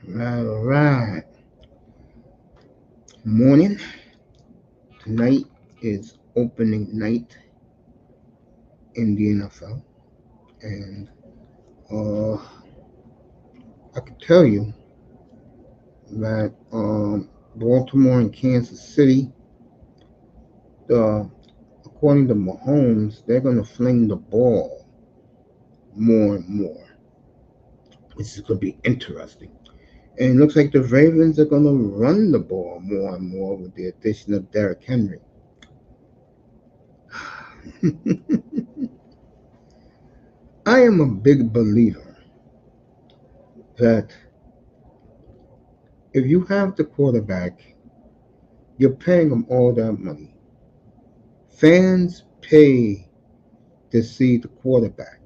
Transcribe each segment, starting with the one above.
All right. Morning. Tonight is opening night in the NFL. And uh, I can tell you that Baltimore and Kansas City, according to Mahomes, they're going to fling the ball more and more, which is going to be interesting. And it looks like the Ravens are going to run the ball more and more with the addition of Derrick Henry. I am a big believer that if you have the quarterback, you're paying them all that money. Fans pay to see the quarterback.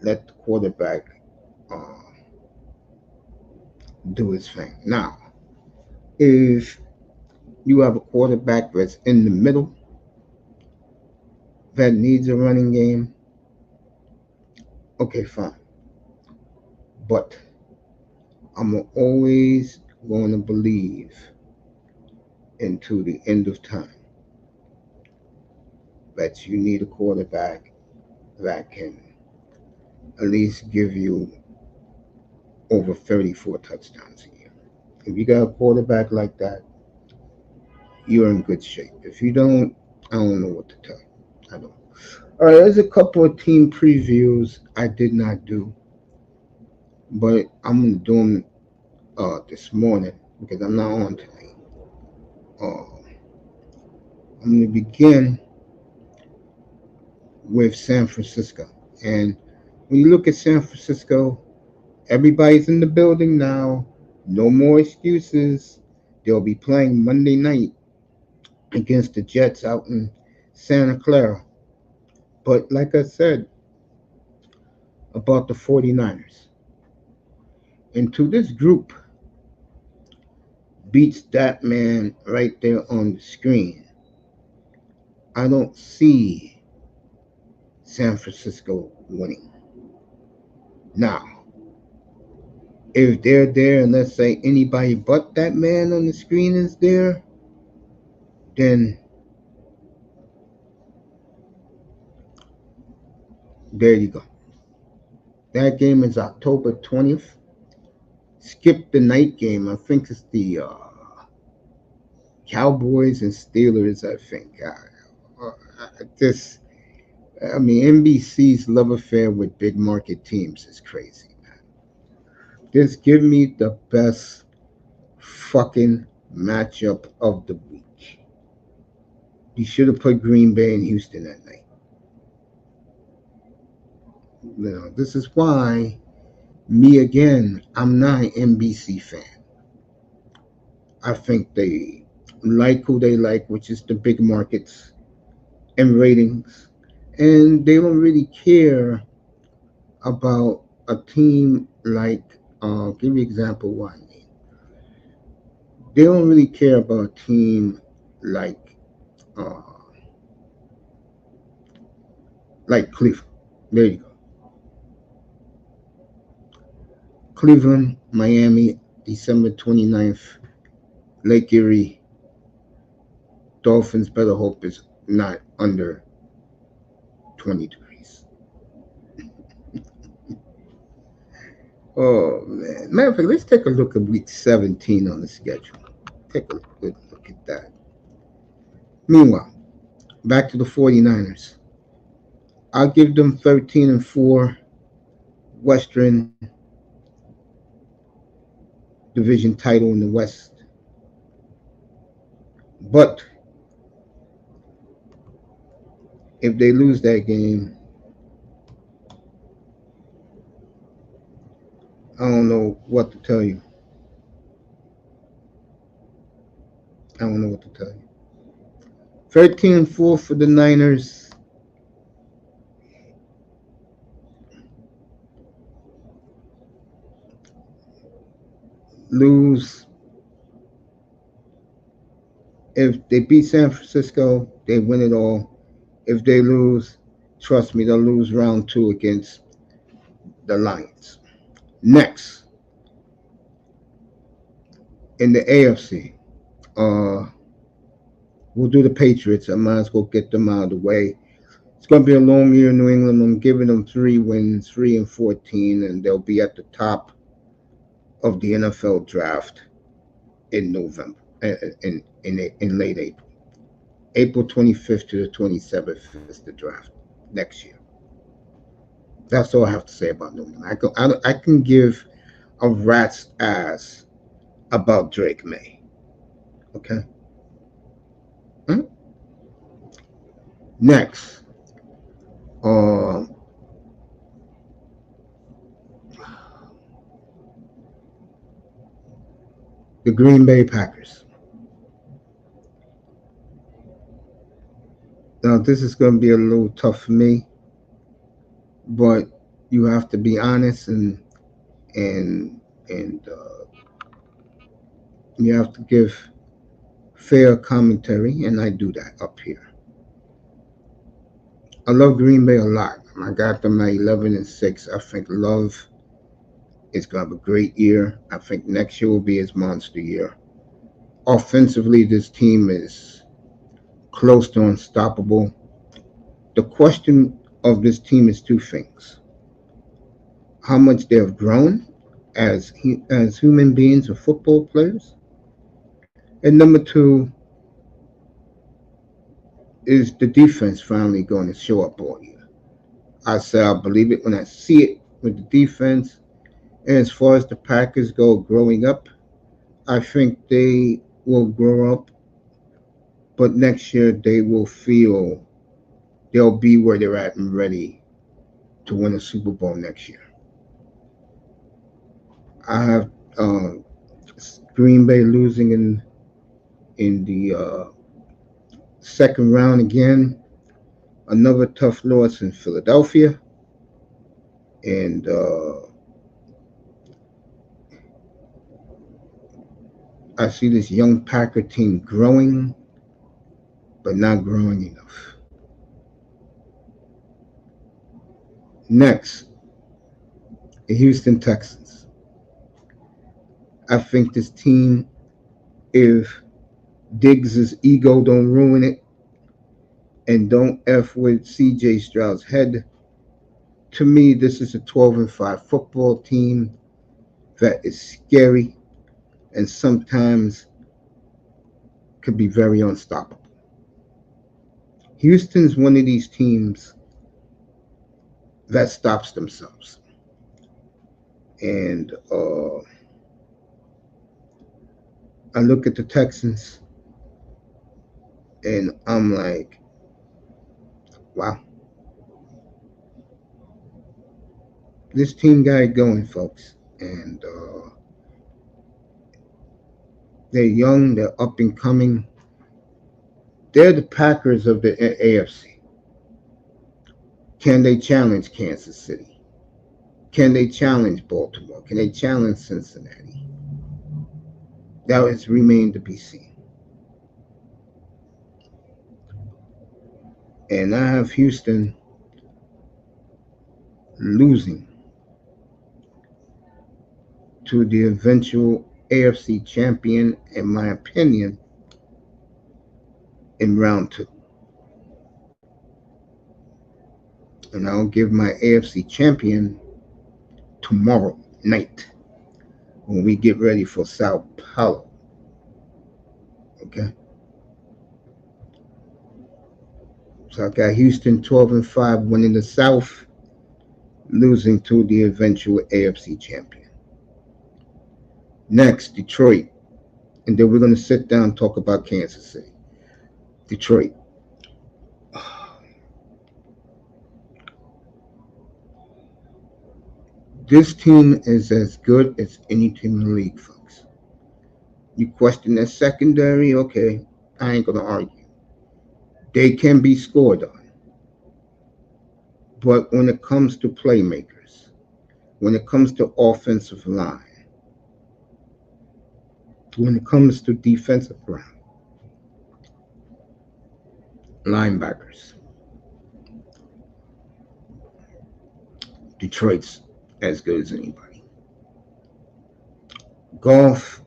Let the quarterback uh, do his thing. Now, if you have a quarterback that's in the middle that needs a running game, okay, fine. But I'm always going to believe into the end of time that you need a quarterback that can at least give you over 34 touchdowns a year. If you got a quarterback like that, you're in good shape. If you don't, I don't know what to tell you. I don't. All right, there's a couple of team previews I did not do, but I'm going to do them this morning because I'm not on tonight. Uh, I'm going to begin with San Francisco. And when you look at San Francisco, everybody's in the building now. No more excuses. They'll be playing Monday night against the Jets out in Santa Clara. But like I said about the 49ers, into this group beats that man right there on the screen, I don't see San Francisco winning. Now, if they're there and let's say anybody but that man on the screen is there, then there you go. That game is October 20th. Skip the night game. I think it's the Cowboys and Steelers, I think. This, I mean, NBC's love affair with big market teams is crazy, man. Just give me the best fucking matchup of the week. You should have put Green Bay and Houston that night. You know, this is why me again, I'm not an NBC fan. I think they like who they like, which is the big markets and ratings. And they don't really care about a team like, give me an example why I mean. They don't really care about a team like, uh, like Cleveland. There you go. Cleveland, Miami, December 29th, Lake Erie. Dolphins better hope it's not under 20 degrees. Oh, man. Matter of fact, let's take a look at week 17 on the schedule. Take a good look at that. Meanwhile, back to the 49ers. I'll give them 13-4 Western Division title in the West. But if they lose that game, I don't know what to tell you. I don't know what to tell you. 13-4 for the Niners. Lose. If they beat San Francisco, they win it all. If they lose, trust me, they'll lose round two against the Lions. Next, In the AFC, uh, we'll do the Patriots. I might as well get them out of the way. It's going to be a long year in New England. I'm giving them 3 wins, 3-14, and they'll be at the top of the NFL draft in November, in late April. April 25th to the 27th is the draft next year. That's all I have to say about New England. I can give a rat's ass about Drake May. Okay. Hmm? Next, uh, the Green Bay Packers. Now, this is going to be a little tough for me, but you have to be honest and you have to give fair commentary, and I do that up here. I love Green Bay a lot. I got them at 11-6. I think Love is going to have a great year. I think next year will be his monster year. Offensively, this team is close to unstoppable. The question of this team is two things: how much they have grown as human beings or football players, and number two, is the defense finally going to show up all year? I say I believe it when I see it with the defense. And as far as the Packers go growing up, I think they will grow up, but next year they will feel they'll be where they're at and ready to win a Super Bowl next year. I have Green Bay losing in the second round again. Another tough loss in Philadelphia, and I see this young Packer team growing, but not growing enough. Next, the Houston Texans. I think this team, if Diggs' ego don't ruin it and don't F with CJ Stroud's head, to me, this is a 12-5 football team that is scary and sometimes could be very unstoppable. Houston's one of these teams that stops themselves. And I look at the Texans and I'm like, wow, this team got it going, folks. And they're young, they're up and coming. They're the Packers of the AFC. Can they challenge Kansas City? Can they challenge Baltimore? Can they challenge Cincinnati? That has remained to be seen. And I have Houston losing to the eventual AFC champion, in my opinion, in round two. And I'll give my AFC champion tomorrow night when we get ready for Sao Paulo. Okay? So I got Houston 12-5 winning the South, losing to the eventual AFC champion. Next, Detroit. And then we're going to sit down and talk about Kansas City. Detroit. This team is as good as any team in the league, folks. You question their secondary, okay, I ain't going to argue. They can be scored on. But when it comes to playmakers, when it comes to offensive line, when it comes to defensive ground, linebackers, Detroit's as good as anybody. Golf,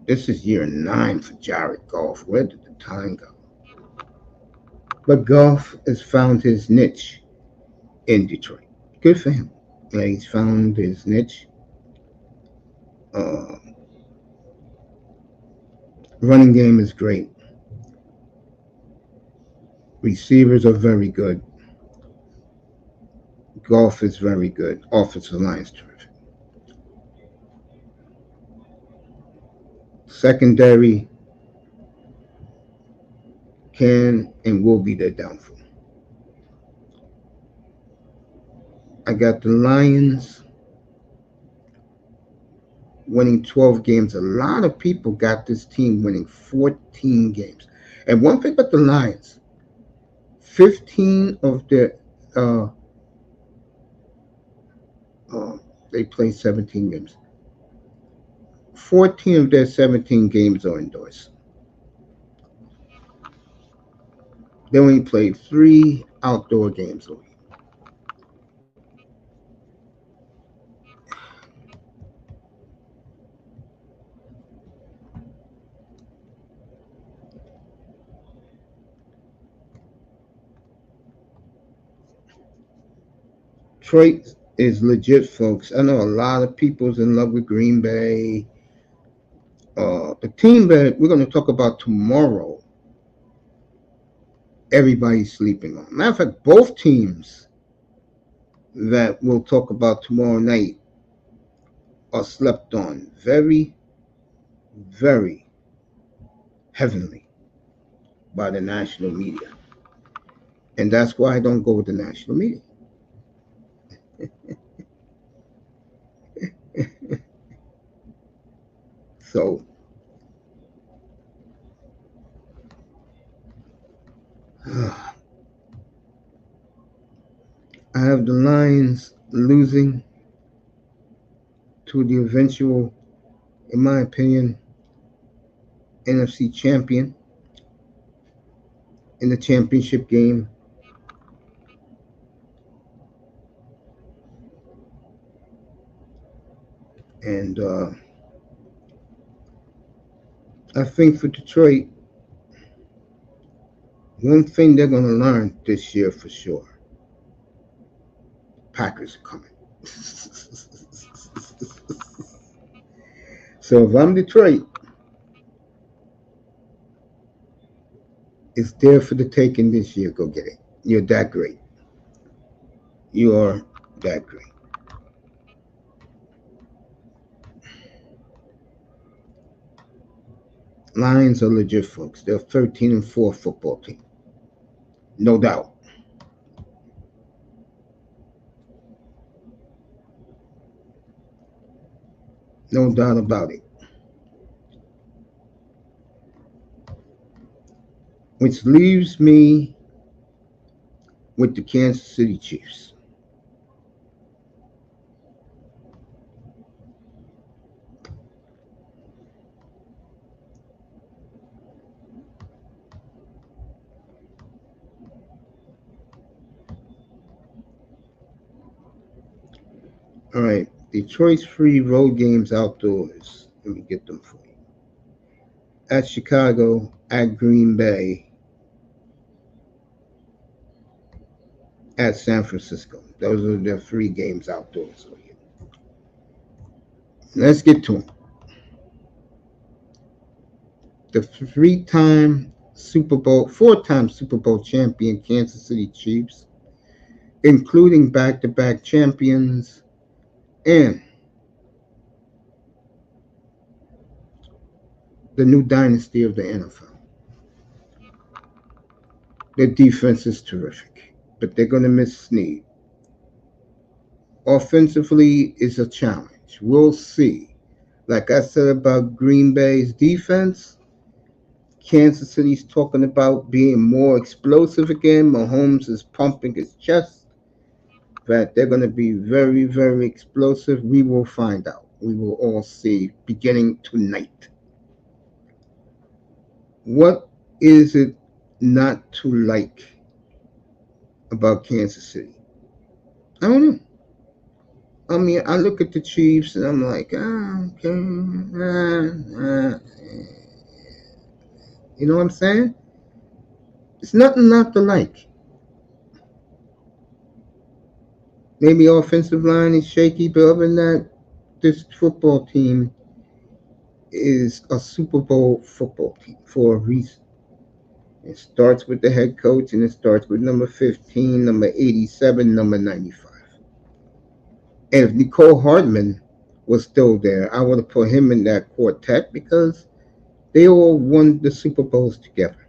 This is year 9 for Jared Goff. Where did the time go? But Goff has found his niche in Detroit. Good for him. He's found his niche. Uh, Running game is great. Receivers are very good. Golf is very good. Offensive line is terrific. Secondary can and will be their downfall. I got the Lions winning 12 games. A lot of people got this team winning 14 games. And one thing about the Lions, 15 of their uh, uh, they play 17 games. 14 of their 17 games are indoors. They only play 3 outdoor games a week. Detroit is legit, folks. I know a lot of people's in love with Green Bay. The team that we're going to talk about tomorrow, everybody's sleeping on. Matter of fact, both teams that we'll talk about tomorrow night are slept on very, very heavily by the national media. And that's why I don't go with the national media. So, I have the Lions losing to the eventual, in my opinion, NFC champion in the championship game. And I think for Detroit, one thing they're going to learn this year for sure, Packers are coming. So if I'm Detroit, it's there for the taking this year. Go get it. You're that great. You are that great. Lions are legit, folks. They're 13-4 football team. No doubt. No doubt about it. Which leaves me with the Kansas City Chiefs. All right. Detroit's free road games outdoors. Let me get them for you. At Chicago, at Green Bay, at San Francisco. Those are their 3 games outdoors. Let's get to them. The 4-time Super Bowl champion Kansas City Chiefs, including back-to-back champions and the new dynasty of the NFL. Their defense is terrific, but they're going to miss Snead. Offensively is a challenge. We'll see. Like I said about Green Bay's defense, Kansas City's talking about being more explosive again. Mahomes is pumping his chest that they're going to be very, very explosive. We will find out. We will all see beginning tonight. What is it not to like about Kansas City? I don't know. I mean, I look at the Chiefs and I'm like, okay, you know what I'm saying? It's nothing not to like. Maybe offensive line is shaky, but other than that, this football team is a Super Bowl football team for a reason. It starts with the head coach, and it starts with number 15, number 87, number 95. And if Nicole Hardman was still there, I would have put him in that quartet because they all won the Super Bowls together.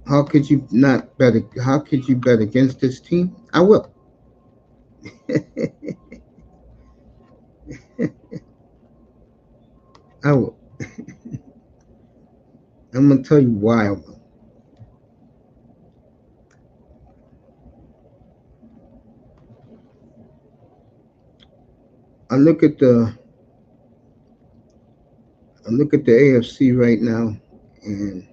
How could you not bet? How could you bet against this team? I will. I will. I'm gonna tell you why I will. I look at the I look at the AFC right now, and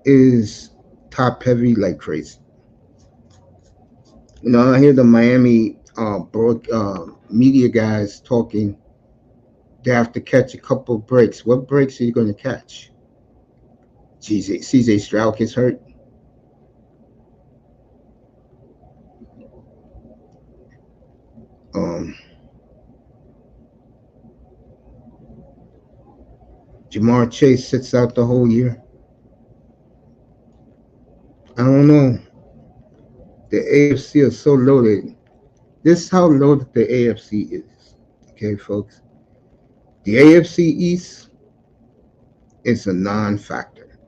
is top heavy like crazy. You know, I hear the Miami media guys talking. They have to catch a couple of breaks. What breaks are you going to catch? CJ Stroud gets hurt. Um, Jamar Chase sits out the whole year. I don't know. The AFC is so loaded. This is how loaded the AFC is. Okay, folks. The AFC East is a non-factor.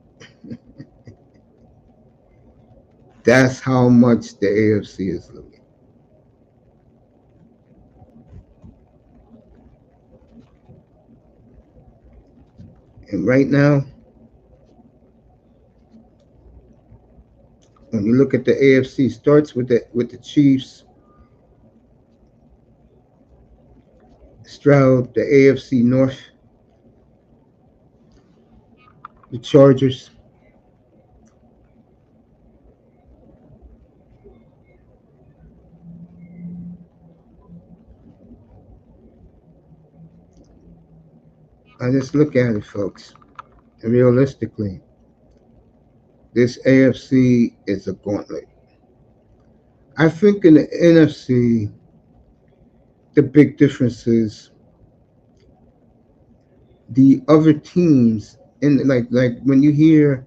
That's how much the AFC is loaded. And right now, when you look at the AFC, starts with the Chiefs, Stroud, the AFC North, the Chargers. I just look at it, folks. And realistically, this AFC is a gauntlet. I think in the NFC, the big difference is the other teams, and like when you hear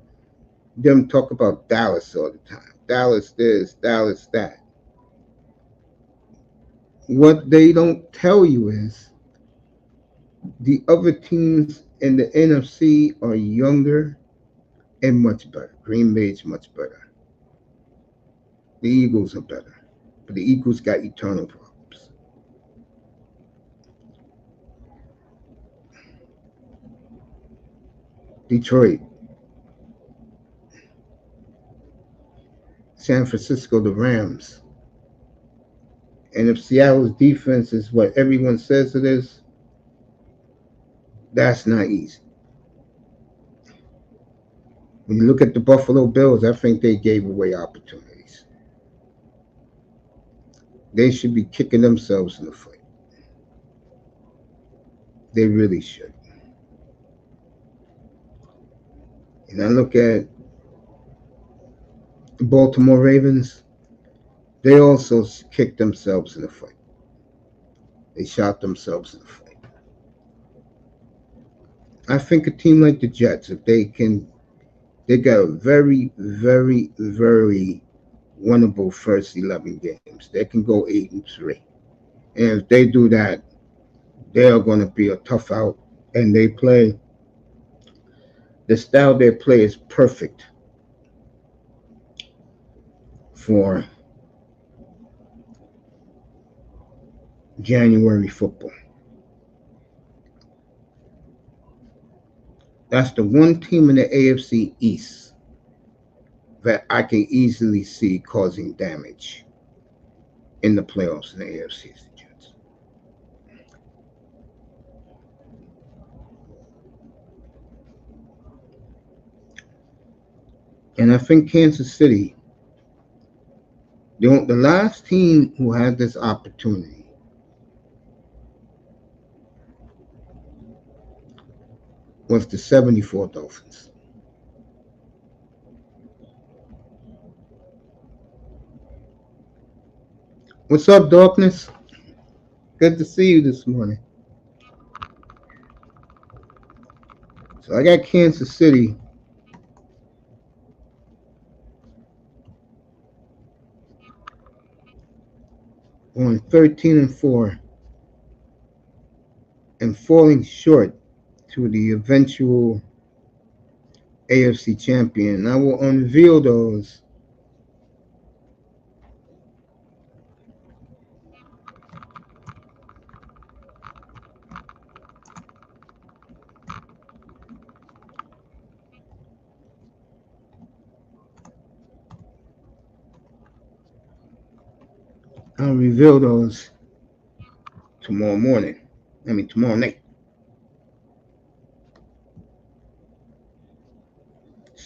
them talk about Dallas all the time, Dallas this, Dallas that. What they don't tell you is the other teams in the NFC are younger and much better. Green Bay's much better. The Eagles are better, but the Eagles got eternal problems. Detroit, San Francisco, the Rams. And if Seattle's defense is what everyone says it is, that's not easy. When you look at the Buffalo Bills, I think they gave away opportunities. They should be kicking themselves in the foot. They really should. And I look at the Baltimore Ravens, they also kicked themselves in the foot. They shot themselves in the foot. I think a team like the Jets, if they got a very, very, very winnable first 11 games. They can go 8-3. And if they do that, they are going to be a tough out. And they play, the style they play is perfect for January football. That's the one team in the AFC East that I can easily see causing damage in the playoffs in the AFC is the Jets. And I think Kansas City, the last team who had this opportunity was the 74 Dolphins. What's up, Darkness? Good to see you this morning. So I got Kansas City going 13-4 and falling short to the eventual AFC champion. I will unveil those I'll reveal those tomorrow morning. Tomorrow night.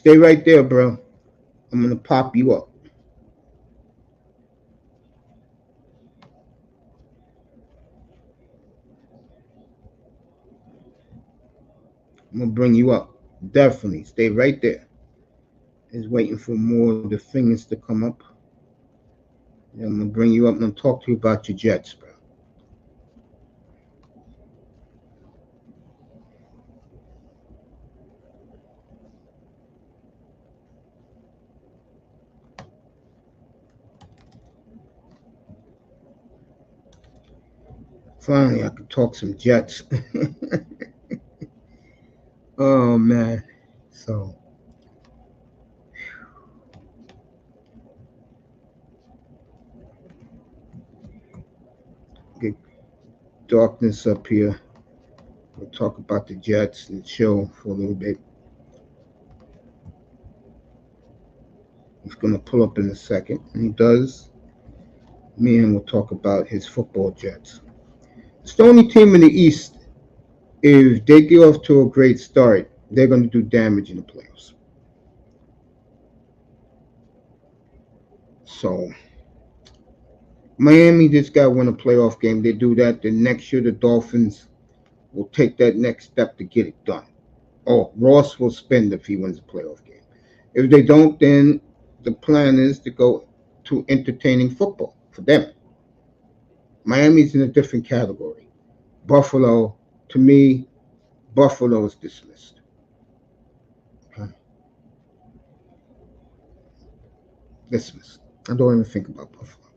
Stay right there, bro. I'm gonna pop you up. I'm gonna bring you up. Definitely. Stay right there. Is waiting for more of the fingers to come up. And I'm gonna bring you up and talk to you about your Jets, bro. Finally, I could talk some Jets. Oh man. So get Darkness up here. We'll talk about the Jets and chill for a little bit. He's gonna pull up in a second. When he does, me and we'll talk about his football Jets. It's the only team in the East. If they get off to a great start, they're going to do damage in the playoffs. So Miami just got to win a playoff game. They do that, then next year the Dolphins will take that next step to get it done. Oh, Ross will spend if he wins a playoff game. If they don't, then the plan is to go to entertaining football for them. Miami's in a different category. Buffalo, to me, Buffalo is dismissed. Okay? Dismissed. I don't even think about Buffalo.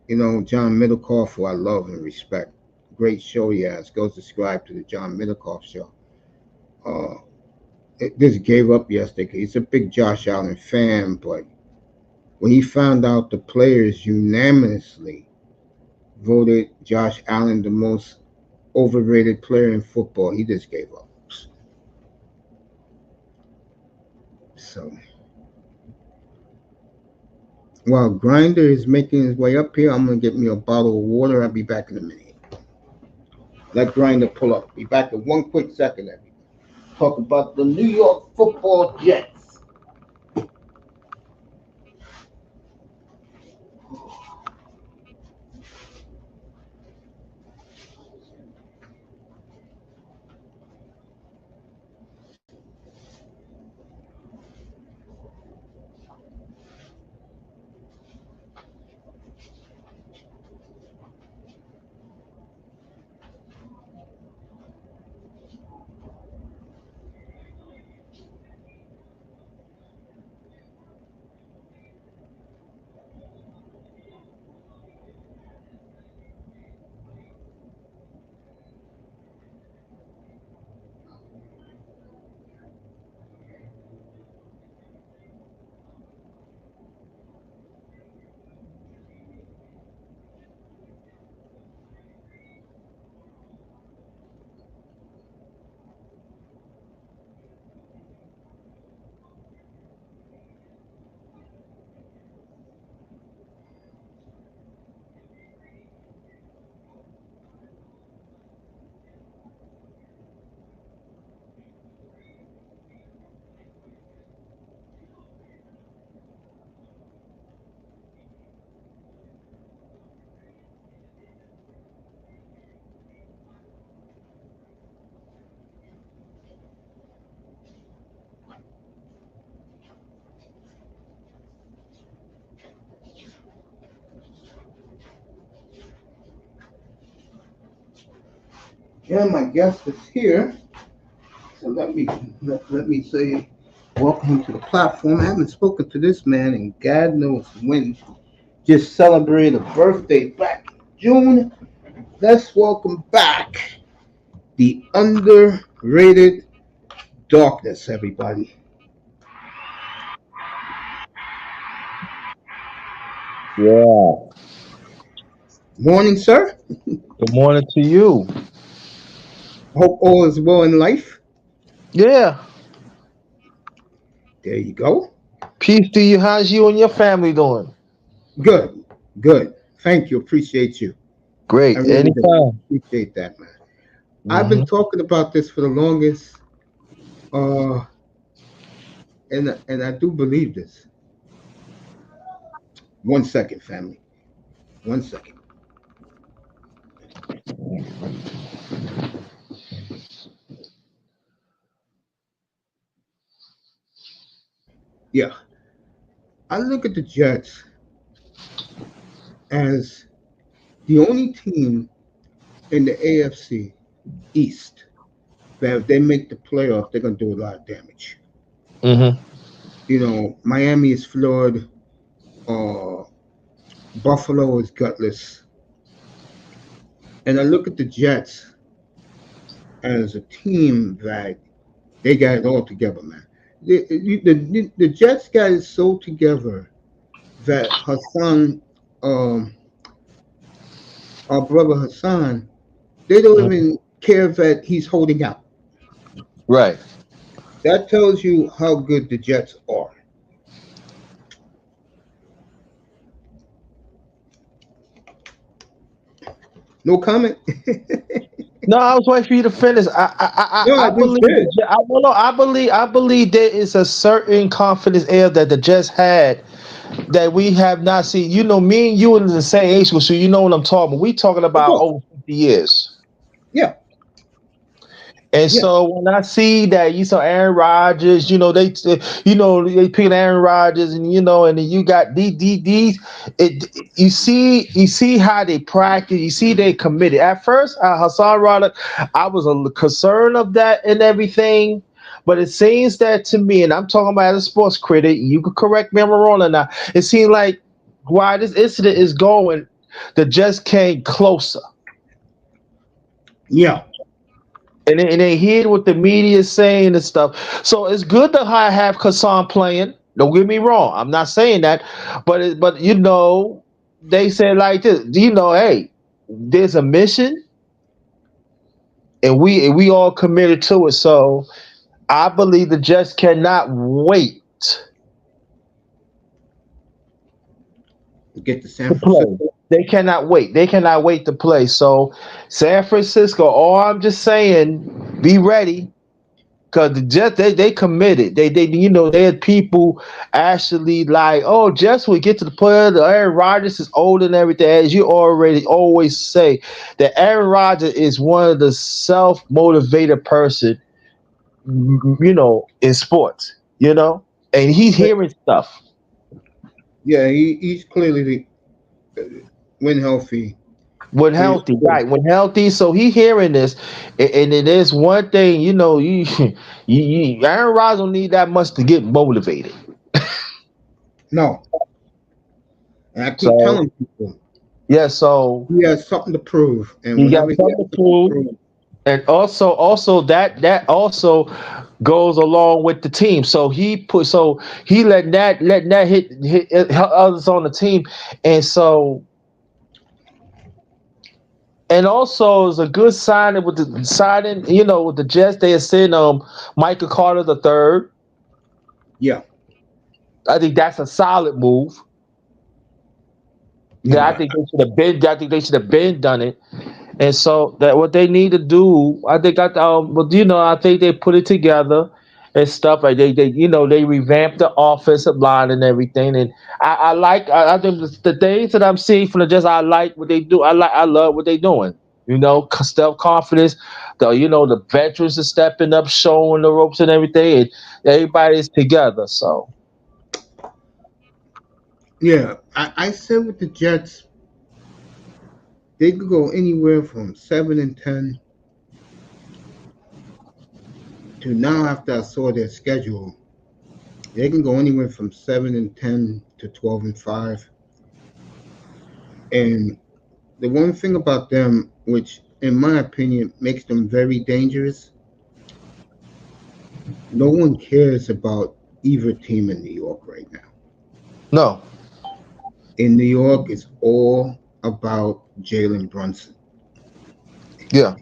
John Middlecoff, who I love and respect. Great show he has. Go subscribe to the John Middlecoff show. Uh, just gave up yesterday. He's a big Josh Allen fan, but when he found out the players unanimously voted Josh Allen the most overrated player in football, he just gave up. So while Grinder is making his way up here, I'm gonna get me a bottle of water. I'll be back in a minute. Let Grinder pull up. Be back in one quick second, everybody. Talk about the New York Football Jets. Yeah, my guest is here. So let me say welcome to the platform. I haven't spoken to this man in God knows when. Just celebrated a birthday back in June. Let's welcome back the underrated darkness, everybody. Yeah. Morning, sir. Good morning to you. Hope all is well in life. Yeah. There you go. Peace to you. How's you and your family doing? Good, good. Thank you. Appreciate you. I Great. really do. Anytime. Appreciate that, man. I've been Hmm. talking about this for the longest, uh, and I do believe this. One second, family. One second. Yeah, I look at the Jets as the only team in the AFC East that if they make the playoff, they're gonna do a lot of damage. Hmm. Miami is flawed. Uh, Buffalo is gutless, and I look at the Jets as a team that they got it all together, man. The Jets got it so together that Hassan, um, our brother Hassan, they don't even care that he's holding out. Right. That tells you how good the Jets are. No comment. No, I was waiting for you to finish. I No, I just believe did. I well, no, I believe there is a certain confidence air that the Jets had that we have not seen. Me and you are in the same age group, so you know what I'm talking about. We talking Of about course. over 50 years. Yeah. And Yeah. so when I see that you saw Aaron Rodgers, they picked Aaron Rodgers, and then you got these you see how they practice, you see they committed. At first, Hassan Roddick, I was concerned of that and everything, but it seems that to me, and I'm talking about as a sports critic, you could correct me if I'm wrong or not. It seems like why this incident is going, the Jets came closer. Yeah. And they hear what the media is saying and stuff. So it's good to have Hassan playing. Don't get me wrong. I'm not saying that, but they say like this. Hey, there's a mission, and we all committed to it. So I believe the Jets cannot wait Get to San to play. Francisco. They cannot wait. They cannot wait to play. So San Francisco. All I'm just saying, be ready. Cause the Jets, they committed. They had people actually like, oh, Jets will get to the player. The Aaron Rodgers is old and everything. As you already always say, that Aaron Rodgers is one of the self motivated person, in sports. And he's hearing stuff Yeah, he's clearly when healthy. when Is healthy, right? When healthy, so he hearing this, and it is one thing, Aaron Rodgers don't need that much to get motivated. no, and I keep So telling people yeah, so he has something to prove, and he got whenever he has something to something to prove, prove, and also that also goes along with the team. So he letting that hit others on the team, and so and also it's a good signing with the signing. With the Jets, they had sent Michael Carter the third. yeah, I think that's a solid move. Yeah, no, I think they should have been. I think they should have been done it. And so that what they need to do, I think but I think they put it together and stuff. Like they revamped the offensive line and everything. And I think the things that I'm seeing from the Jets, I like what they do. I love what they doing. Self confidence. The veterans are stepping up, showing the ropes and everything, and everybody's together. So yeah. I said with the Jets, they could go anywhere from 7-10 to now after I saw their schedule, they can go anywhere from 7-10 to 12-5. And the one thing about them, which in my opinion makes them very dangerous, no one cares about either team in New York right now. No. In New York, it's all about Jalen Brunson. Yeah.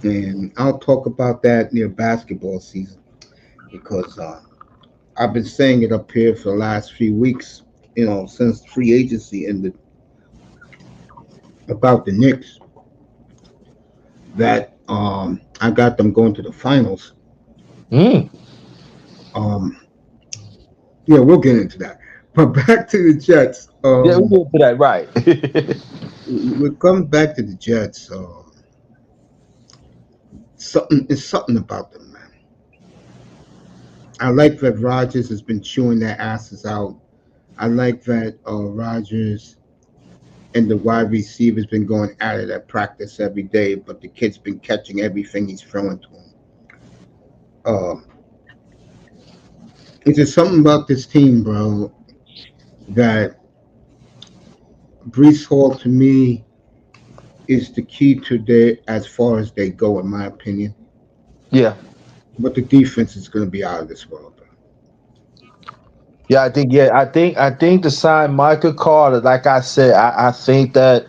And I'll talk about that near basketball season because I've been saying it up here for the last few weeks, since free agency ended about the Knicks that I got them going to the finals. Mm. Um, yeah, we'll get into that. But back to the Jets. Yeah, we get to that right. We come back to the Jets. Something about them, man. I like that Rodgers has been chewing their asses out. I like that Rodgers and the wide receivers been going at it at practice every day, but the kid's been catching everything he's throwing to him. Um, it's just something about this team, bro, that Brees Hall to me is the key to their as far as they go, in my opinion. Yeah. But the defense is going to be out of this world. Bro. Yeah, I think to sign Michael Carter, like I said, I think that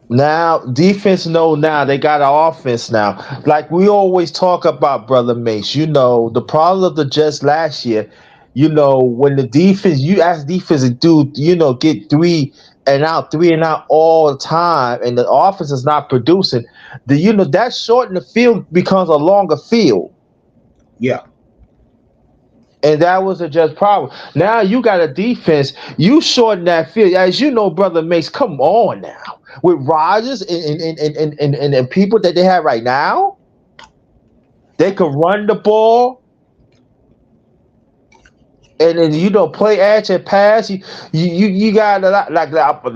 now defense know now they got an offense now. Like we always talk about, brother Mace. The problem of the Jets last year. When the defense, you ask defense to do, get three and out all the time, and the offense is not producing. That shorten the field becomes a longer field. Yeah. And that was a just problem. Now you got a defense. You shorten that field, as you know, brother Mace. Come on now, with Rodgers and people that they have right now, they could run the ball and then play action pass. You got a lot like that. I'm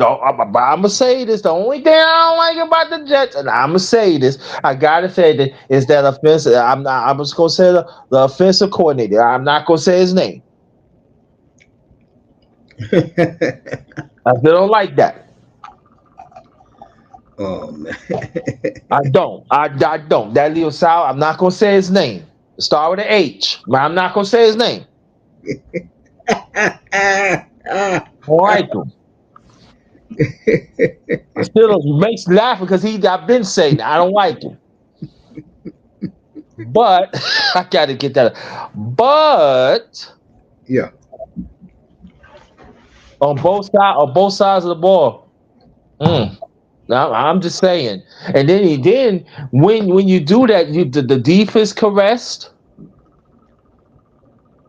gonna say this. The only thing I don't like about the Jets, and I'm gonna say this. I gotta say that is that offensive. I'm not. I'm just gonna say the offensive coordinator. I'm not gonna say his name. I still don't like that. Oh man. I don't. I don't. That Leo Sal, I'm not gonna say his name. Start with an H, but I'm not gonna say his name. I don't like him. I still makes me laugh because I've been saying that. I don't like him. But I gotta get that. But Yeah. on both sides of the ball. Mm. I'm just saying. And then when you do that, the defense caressed.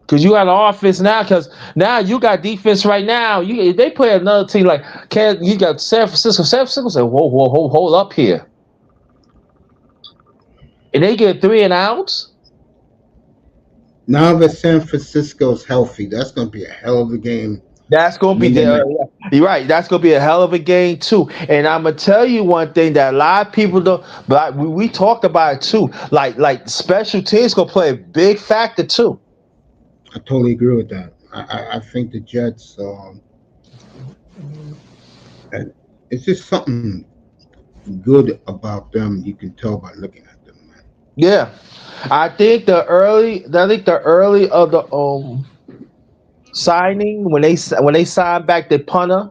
Because you got an offense now. Because now you got defense right now. They play another team like you got San Francisco. San Francisco say, whoa, hold up here, and they get three and outs. Now that San Francisco's healthy, that's going to be a hell of a game. That's gonna be Monday there. night. You're right. That's gonna be a hell of a game too. And I'm gonna tell you one thing that a lot of people don't. But we talked about it too. Like special teams gonna play a big factor too. I totally agree with that. I think the Jets, and it's just something good about them. You can tell by looking at them, man. Yeah, I think the early of the signing when they sign back the punter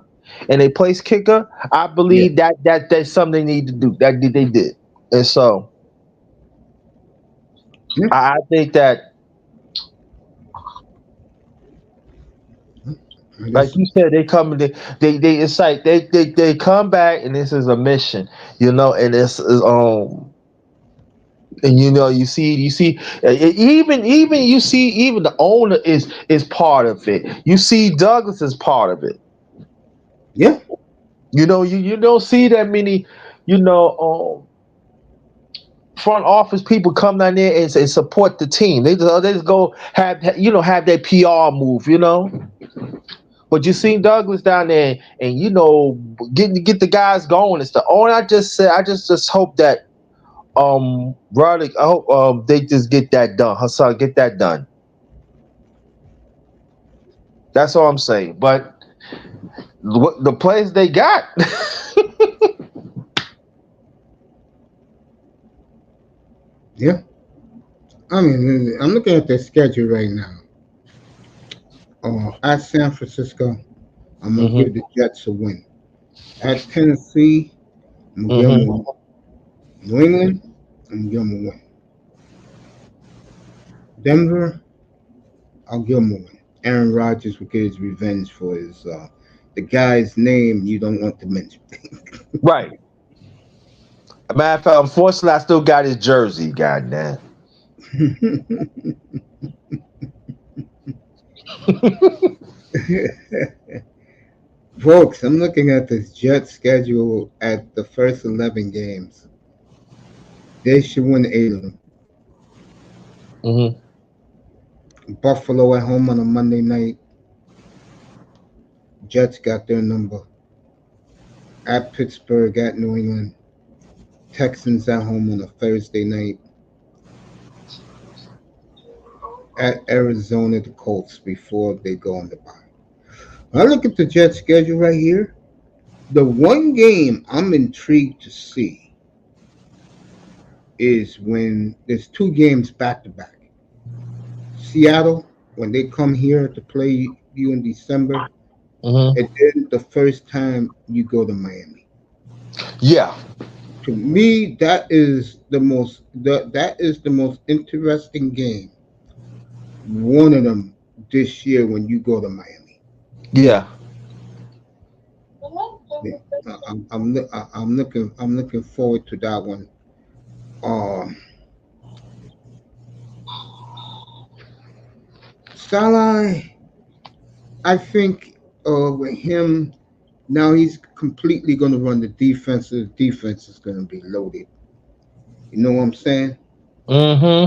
and they place kicker. I Yeah. believe that's something they need to do. That they did, and so Yeah. I think that. I Like guess. you said, they come. They. It's like they come back, and this is a mission, and this is and you see, even you see, even the owner is part of it. You see, Douglas is part of it. Yeah. You don't see that many, you know, front office people come down there and support the team. They just go have their PR move. But you seen Douglas down there, and get the guys going and stuff. Oh, and I just said, I just hope that Roddick, I hope they just get that done. Hassan, get that done. That's all I'm saying. But what the players they got, Yeah. I mean, I'm looking at their schedule right now. At San Francisco, I'm gonna hmm give the Jets a win. At Tennessee, I'm gonna give them a hmm win. New England, I'm gonna give them a win. Denver, I'll give them a win. Aaron Rodgers will get his revenge for his the guy's name you don't want to mention. right. Matter of fact, unfortunately, I still got his jersey. God damn. Folks, I'm looking at this Jets schedule at the first 11 games. They should win 8 of them. hmm Buffalo at home on a Monday night. Jets got their number. At Pittsburgh, at New England. Texans at home on a Thursday night. At Arizona, the Colts before they go on the bye. I look at the Jets schedule right here. The one game I'm intrigued to see is when there's 2 games back to back. Seattle, when they come here to play you in December, hmm and then the first time you go to Miami. Yeah. To me, that is the most interesting game. One of them this year when you go to Miami. Yeah. Yeah, I'm looking forward to that one. Um, Salah, I think with him now he's completely going to run the defense. The defense is going to be loaded. You know what I'm saying? hmm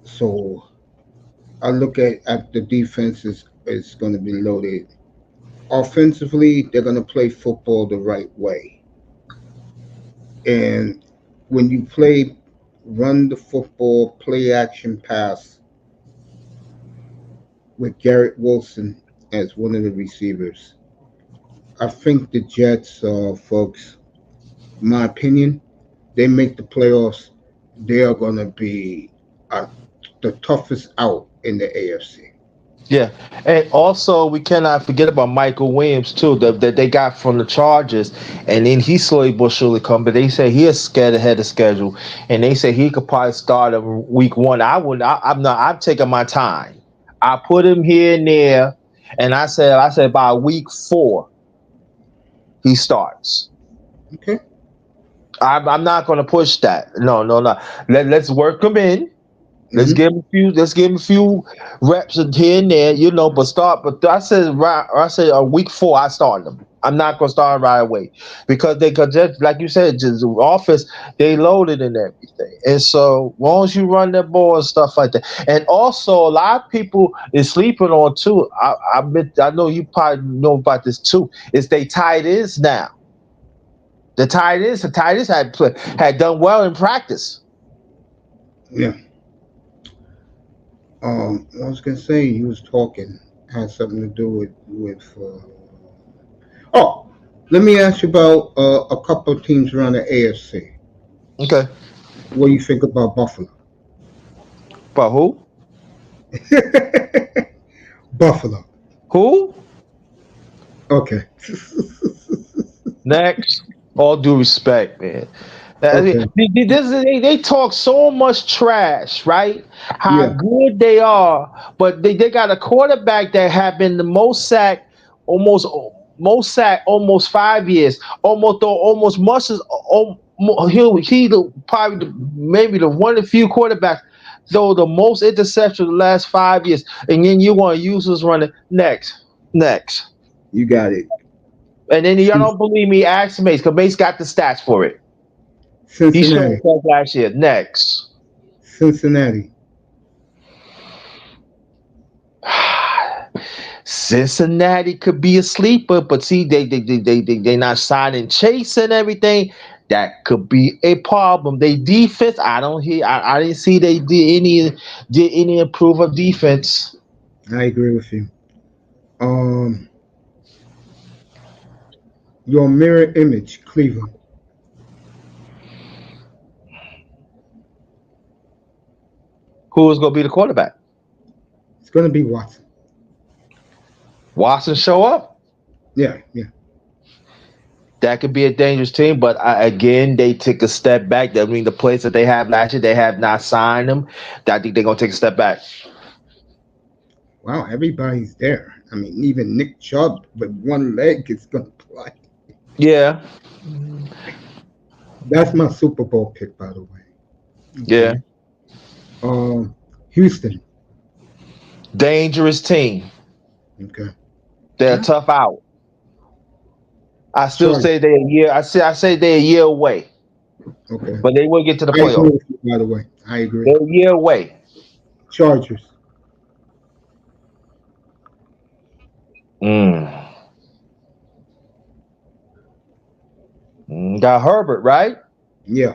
So I look at the defense is going to be loaded. Offensively, they're going to play football the right way. And when you play run the football, play action pass with Garrett Wilson as one of the receivers, I think the Jets, folks, in my opinion, they make the playoffs. They are going to be uh, the toughest out in the AFC. Yeah, and also we cannot forget about Michael Williams too, that they got from the Chargers, and then he slowly but surely come. But they say he is scared ahead of schedule, and they say he could probably start in week one. I would. I'm not. I'm taking my time. I put him here and there, and I said by week 4 he starts. Okay. I'm not going to push that. No, no, no. Let's work him in. Let's Hmm. give him a few. Let's give him a few reps and here and there, But start. But I said, right. I said, week 4, I start them. I'm not gonna start right away because they could just, like you said, just the office they loaded and everything. And so, long as you run that ball and stuff like that, and also a lot of people is sleeping on too. I know you probably know about this too. Is they tight ends now. The tight ends had done well in practice. Yeah. I was gonna say he was talking had something to do with. Oh, let me ask you about a couple of teams around the AFC. Okay, What do you think about Buffalo? but who? Buffalo. Who? Okay. Next, all due respect, man. Okay. They talk so much trash, right? How Yeah. good they are, but they got a quarterback that had been the almost most sack, almost 5 years, almost much as probably maybe the one of the few quarterbacks though the most interception the last 5 years, and then you want to use this running next. You got it. And then y'all Cin- don't believe me, ask Mace, because Mace got the stats for it. He showed Cincinnati. us last year. Next. Cincinnati. Cincinnati could be a sleeper, but see, they not signing Chase and everything. That could be a problem. They defense, I don't hear. I didn't see they did any improve of defense. I agree with you. Um, your mirror image, Cleveland. Who is going to be the quarterback? It's going to be Watson. Watson show up. Yeah, yeah. That could be a dangerous team, but again, they took a step back. I mean, the players that they have last year, they have not signed them. I think they're gonna take a step back. Wow, everybody's there. I mean, even Nick Chubb with one leg is going to play. Yeah, That's my Super Bowl pick, by the way. yeah, Okay. Houston. dangerous team. Okay. They're Yeah. tough out. I still Chargers. say they're a year. I say they're a year away, Okay. but they will get to the I agree playoffs. with you, by the way. I agree. They're a year away. Chargers. Mm. Got Herbert right, Yeah.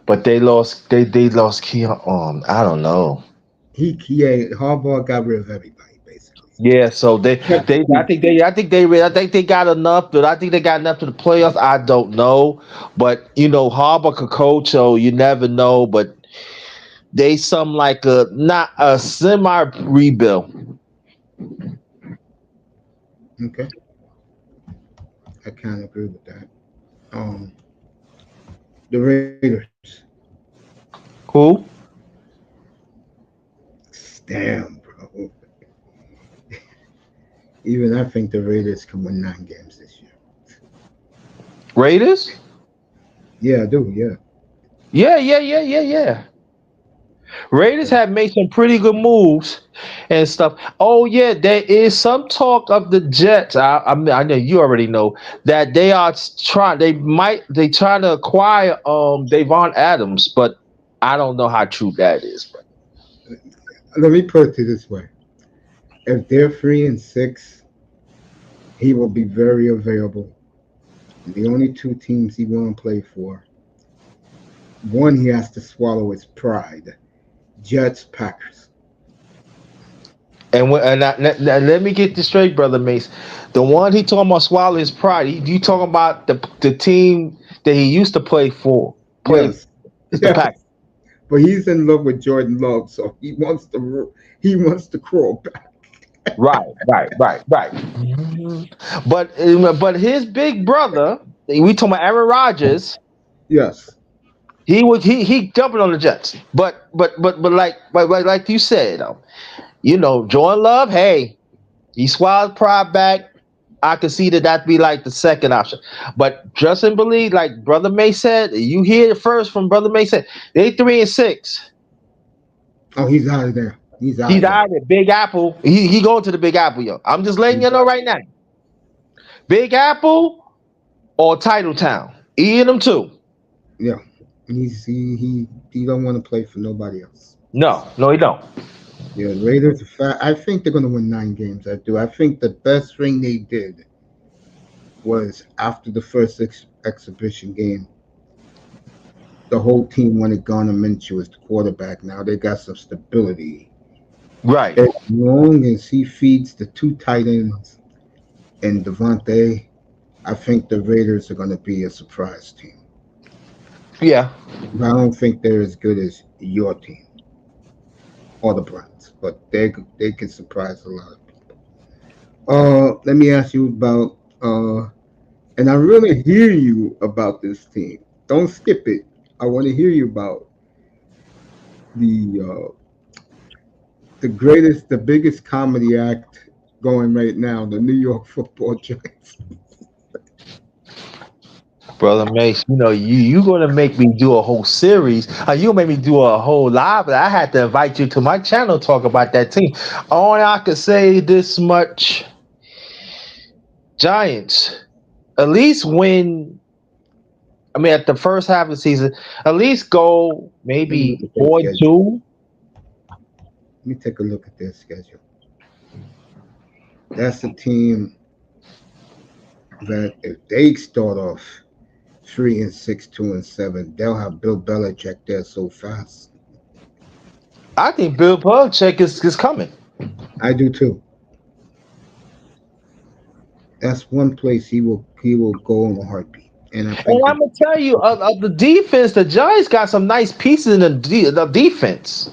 but they lost Keon. I don't know. Harbaugh got rid of everybody, basically. Yeah, so Except the I Chiefs. think they got enough. But I think they got enough to the playoffs. I don't know, but Harbaugh could coach, so you never know. But they some like a not a semi rebuild. Okay. I kind of agree with that. Um, the Raiders. Who? Damn, bro. Even I think the Raiders can win 9 games this year. Raiders? Yeah, I do. Yeah. Yeah, yeah, yeah, yeah, yeah. Raiders have made some pretty good moves and stuff. Oh yeah, there is some talk of the Jets. I know you already know that they are trying. They trying to acquire Davon Adams, but I don't know how true that is. Let me put it this way: if they're 3-6, he will be very available. And the only two teams he won't play for, one he has to swallow his pride. Jets, Packers. Let me get this straight, brother Mace. The one he talking about swallow his pride. You talking about the team that he used to play for? Play Yes, It's the Pack. yes. But he's in love with Jordan Love, so he wants to crawl back. Right, right, right, right. But his big brother, we talking about Aaron Rodgers. Yes. He jumping on the Jets. But like you said, Jordan Love. Hey, he swallowed pride back. I could see that be like the second option. But Justin believe, like Brother May said, you hear it first from Brother May said they 3-6. Oh, he's out of there. He's out He's of there. out of Big Apple. He going to the Big Apple, yo. I'm just letting you He's know out. right now. Big Apple or Titletown. Either of them two. Yeah. He don't want to play for nobody else. No, no, he don't. Yeah, the Raiders. I think they're gonna win 9 games. I do. I think the best thing they did was after the first exhibition game, the whole team wanted Garner Minshew as the quarterback. Now they got some stability. Right. As long as he feeds the two tight ends and Devontae, I think the Raiders are going to be a surprise team. Yeah. But I don't think they're as good as your team or the Browns, but they can surprise a lot of people. Let me ask you about and I really hear you about this team. Don't skip it. I want to hear you about the the biggest comedy act going right now, the New York Football Giants. Brother Mace, you gonna make me do a whole series. You gonna make me do a whole live. I had to invite you to my channel to talk about that team. Only I could say this much: Giants at least win. I mean, at the first half of the season, at least go Let me look maybe at their four and schedule. two. Let me take a look at their schedule. That's a team that if they start off 3-6, 2-7. They'll have Bill Belichick there so fast. I think Bill Belichick is coming. I do too. That's one place he will go in a heartbeat. And I And think I'm that gonna tell you, of the defense, the Giants got some nice pieces in the defense.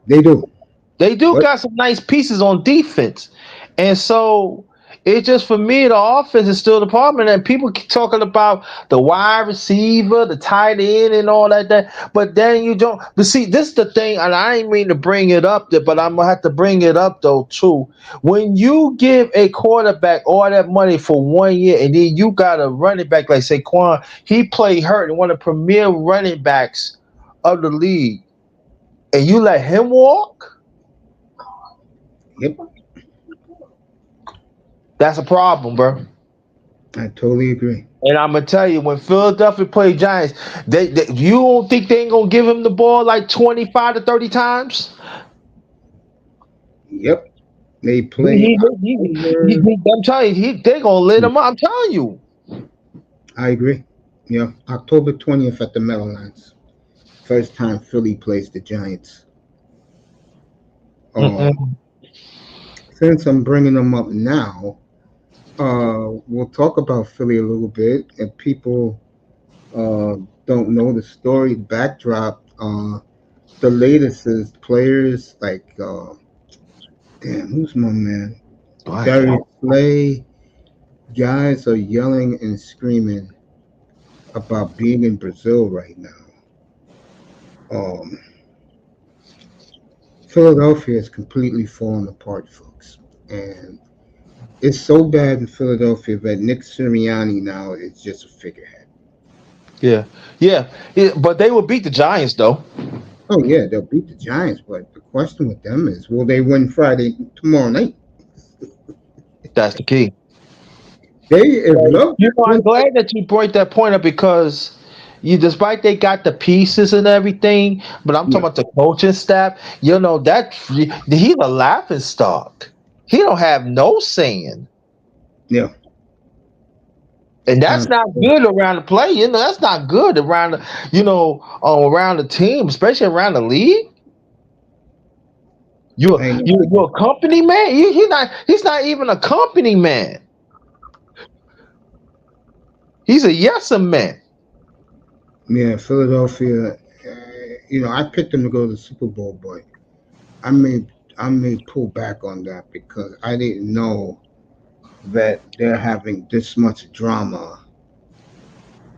they do. They do But got some nice pieces on defense, and so it just for me the offense is still the problem. And people keep talking about the wide receiver, the tight end, and all that. But then you don't. But see, this is the thing, and I ain't mean to bring it up there, but I'm gonna have to bring it up though too. When you give a quarterback all that money for 1 year, and then you got a running back like Saquon, he played hurt and one of the premier running backs of the league, and you let him walk. yep, That's a problem, bro. I totally agree. And I'm gonna tell you, when Philadelphia play Giants, you don't think they ain't gonna give him the ball like 25 to 30 times? Yep. They He, play October. I'm telling you, they gonna lit him up. I'm telling you. I agree. Yeah, October 20th at the Meadowlands. First time Philly plays the Giants. Um, Mm-mm. since I'm bringing them up now, we'll talk about Philly a little bit. If people uh, don't know the story, backdrop, the latest is players like, damn, who's my man? Right. Darius Slay. Guys are yelling and screaming about being in Brazil right now. Um, Philadelphia is completely falling apart, folks. And it's so bad in Philadelphia that Nick Sirianni now is just a figurehead. Yeah. Yeah. Yeah. But they will beat the Giants though. Oh yeah, they'll beat the Giants, but the question with them is, will they win Friday tomorrow night? That's the key. They if love I'm wins, glad that you brought that point up because despite they got the pieces and everything, but I'm talking yeah, about the coaching staff. That he's a laughing stock. He don't have no saying, yeah, and uh, that's not good around the play. That's not good around around the team, especially around the league. You I know. you're a company man. He's not even a company man. He's a yes man. Yeah, Philadelphia. I picked them to go to the Super Bowl, but I may I may pull back on that because I didn't know that they're having this much drama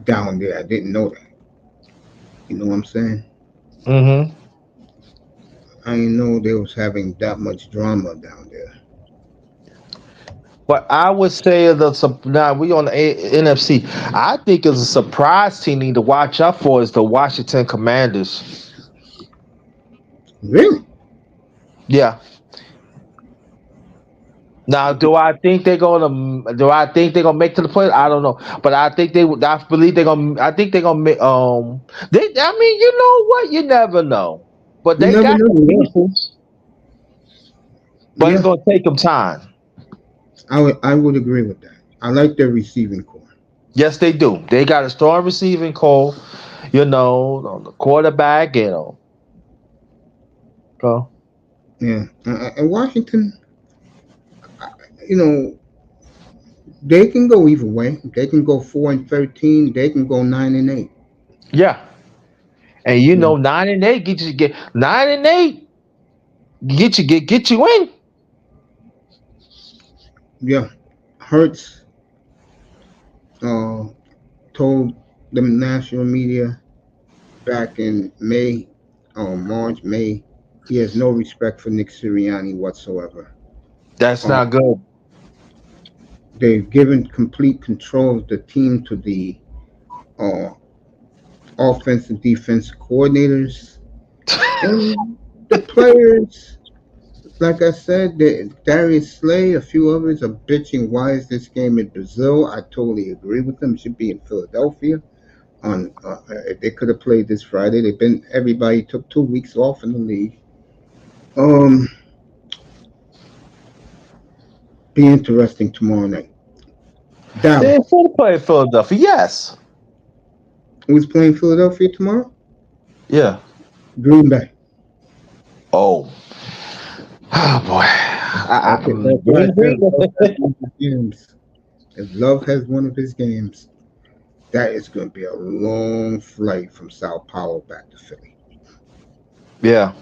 down there. I didn't know that. You know what I'm saying? Hmm. I didn't know they was having that much drama down there. But I would say now we on the NFC. I think it's a surprise team need to watch out for is the Washington Commanders. Really? Yeah. Now, do I think they're gonna make to the play? I don't know, but I think they would. I believe they're gonna. I think they're gonna make. They. I mean, you know what? You never know, but You they never got the know. pieces. But it's Yeah, gonna take them time. I would agree with that. I like their receiving core. Yes, they do. They got a strong receiving core. The quarterback. Uh, Yeah, and Washington, you know, they can go either way. They can go 4-13. They can go 9-8. yeah, and Yeah, 9-8 get 9-8 get you in. yeah. Hurts uh, told the national media back in March, May, he has no respect for Nick Sirianni whatsoever. That's Uh, not good. they've given complete control of the team to the uh, offensive defensive coordinators and the players. Like I said, Darius Slay, a few others are bitching. Why is this game in Brazil? I totally agree with them. It should be in Philadelphia. They could have played this Friday. Everybody took 2 weeks off in the league. Um, be interesting tomorrow night. They Dallas. should play Philadelphia. Yes. Who's playing Philadelphia tomorrow? Yeah. Green Bay. Oh. Oh boy. Okay, that's why I Green said Bay. Love has one of his games. If Love has one of his games, that is going to be a long flight from Sao Paulo back to Philly. Yeah.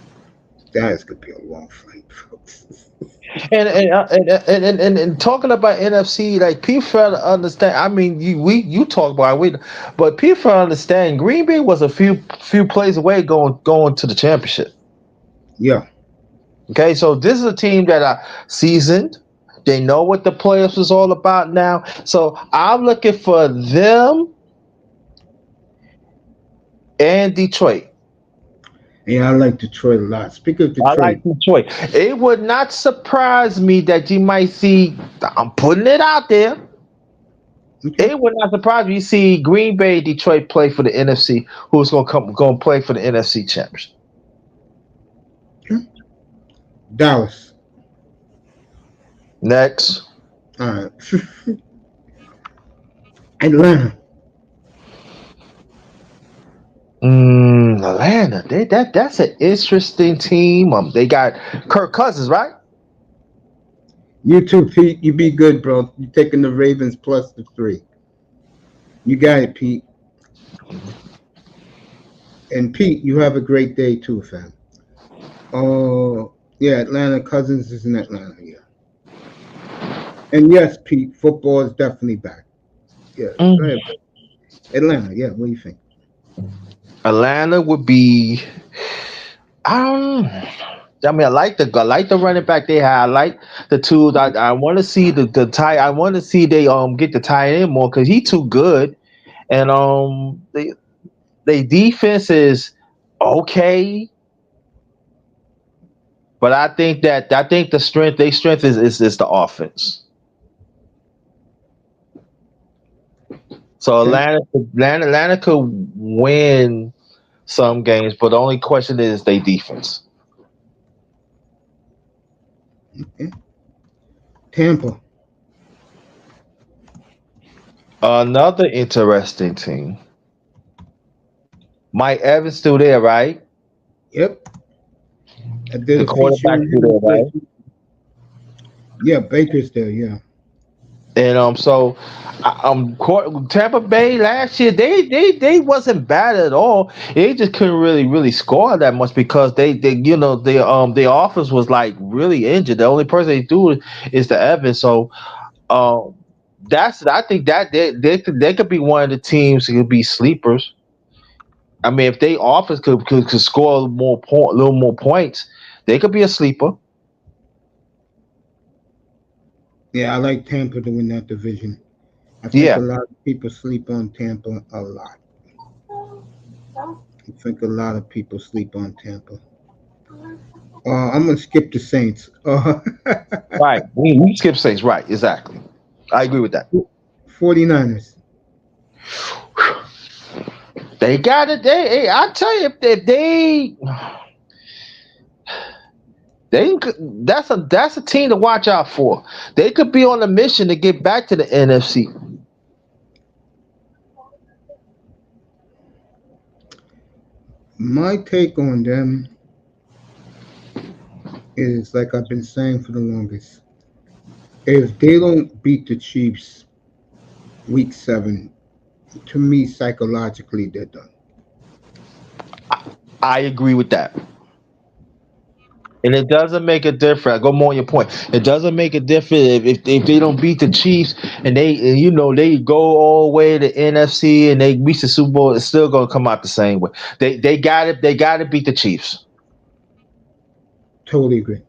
That is going to be a long flight, folks. And talking about NFC, like people fail to understand. I mean, you talk about it, but people fail to understand. Green Bay was a few plays away going to the championship. Yeah, Okay, so this is a team that are seasoned. They know what the playoffs is all about now. So I'm looking for them and Detroit. yeah, I like Detroit a lot. Speaking of I like Detroit, Detroit. It would not surprise me that you might see. I'm putting it out there. okay, It would not surprise me. You see Green Bay, Detroit play for the NFC. Who's going to play for the NFC championship? okay. Dallas. Next, All right. Atlanta. Atlanta. That's an interesting team. They got Kirk Cousins, right? You too, Pete. You be good, bro. You taking the Ravens plus the 3. You got it, Pete. And Pete, you have a great day too, fam. Oh, yeah, Atlanta Cousins is in Atlanta, yeah. And yes, Pete, football is definitely back. Yeah, go Mm. ahead, bro. Atlanta, yeah. What do you think? Atlanta would be. I don't. I mean, I like the running back they have. I like the tools. I want to see the tie. I want to see they get the tie in more because he too good. And they defense is okay, but I think their strength is the offense. So Okay, Atlanta could win some games, but the only question is they defense. okay. Tampa. Another interesting team. Mike Evans still there, right? Yep, I did The a feature quarterback on still him there, last right? week. Yeah, Baker's there. Yeah, And so Tampa Bay last year they wasn't bad at all. They just couldn't really score that much because their offense was like really injured. The only person they do is the Evans. So um that's I think that they could be one of the teams who could be sleepers. I mean, if they offense could score a little more points, they could be a sleeper. yeah. I like Tampa to win that division. I think Yeah. a lot of people sleep on Tampa a lot. I think a lot of people sleep on Tampa. I'm gonna skip the Saints. Right. We skip Saints. Right. Exactly. I agree with that. 49ers. They got it. I tell you, if they that's a team to watch out for. They could be on a mission to get back to the NFC. My take on them is like I've been saying for the longest. If they don't beat the Chiefs week 7, to me psychologically they're done. I agree with that. And it doesn't make a difference. I go more on your point. It doesn't make a difference if they don't beat the Chiefs and they go all the way to NFC and they reach the Super Bowl. It's still gonna come out the same way. They got it. They got to beat the Chiefs. Totally agree.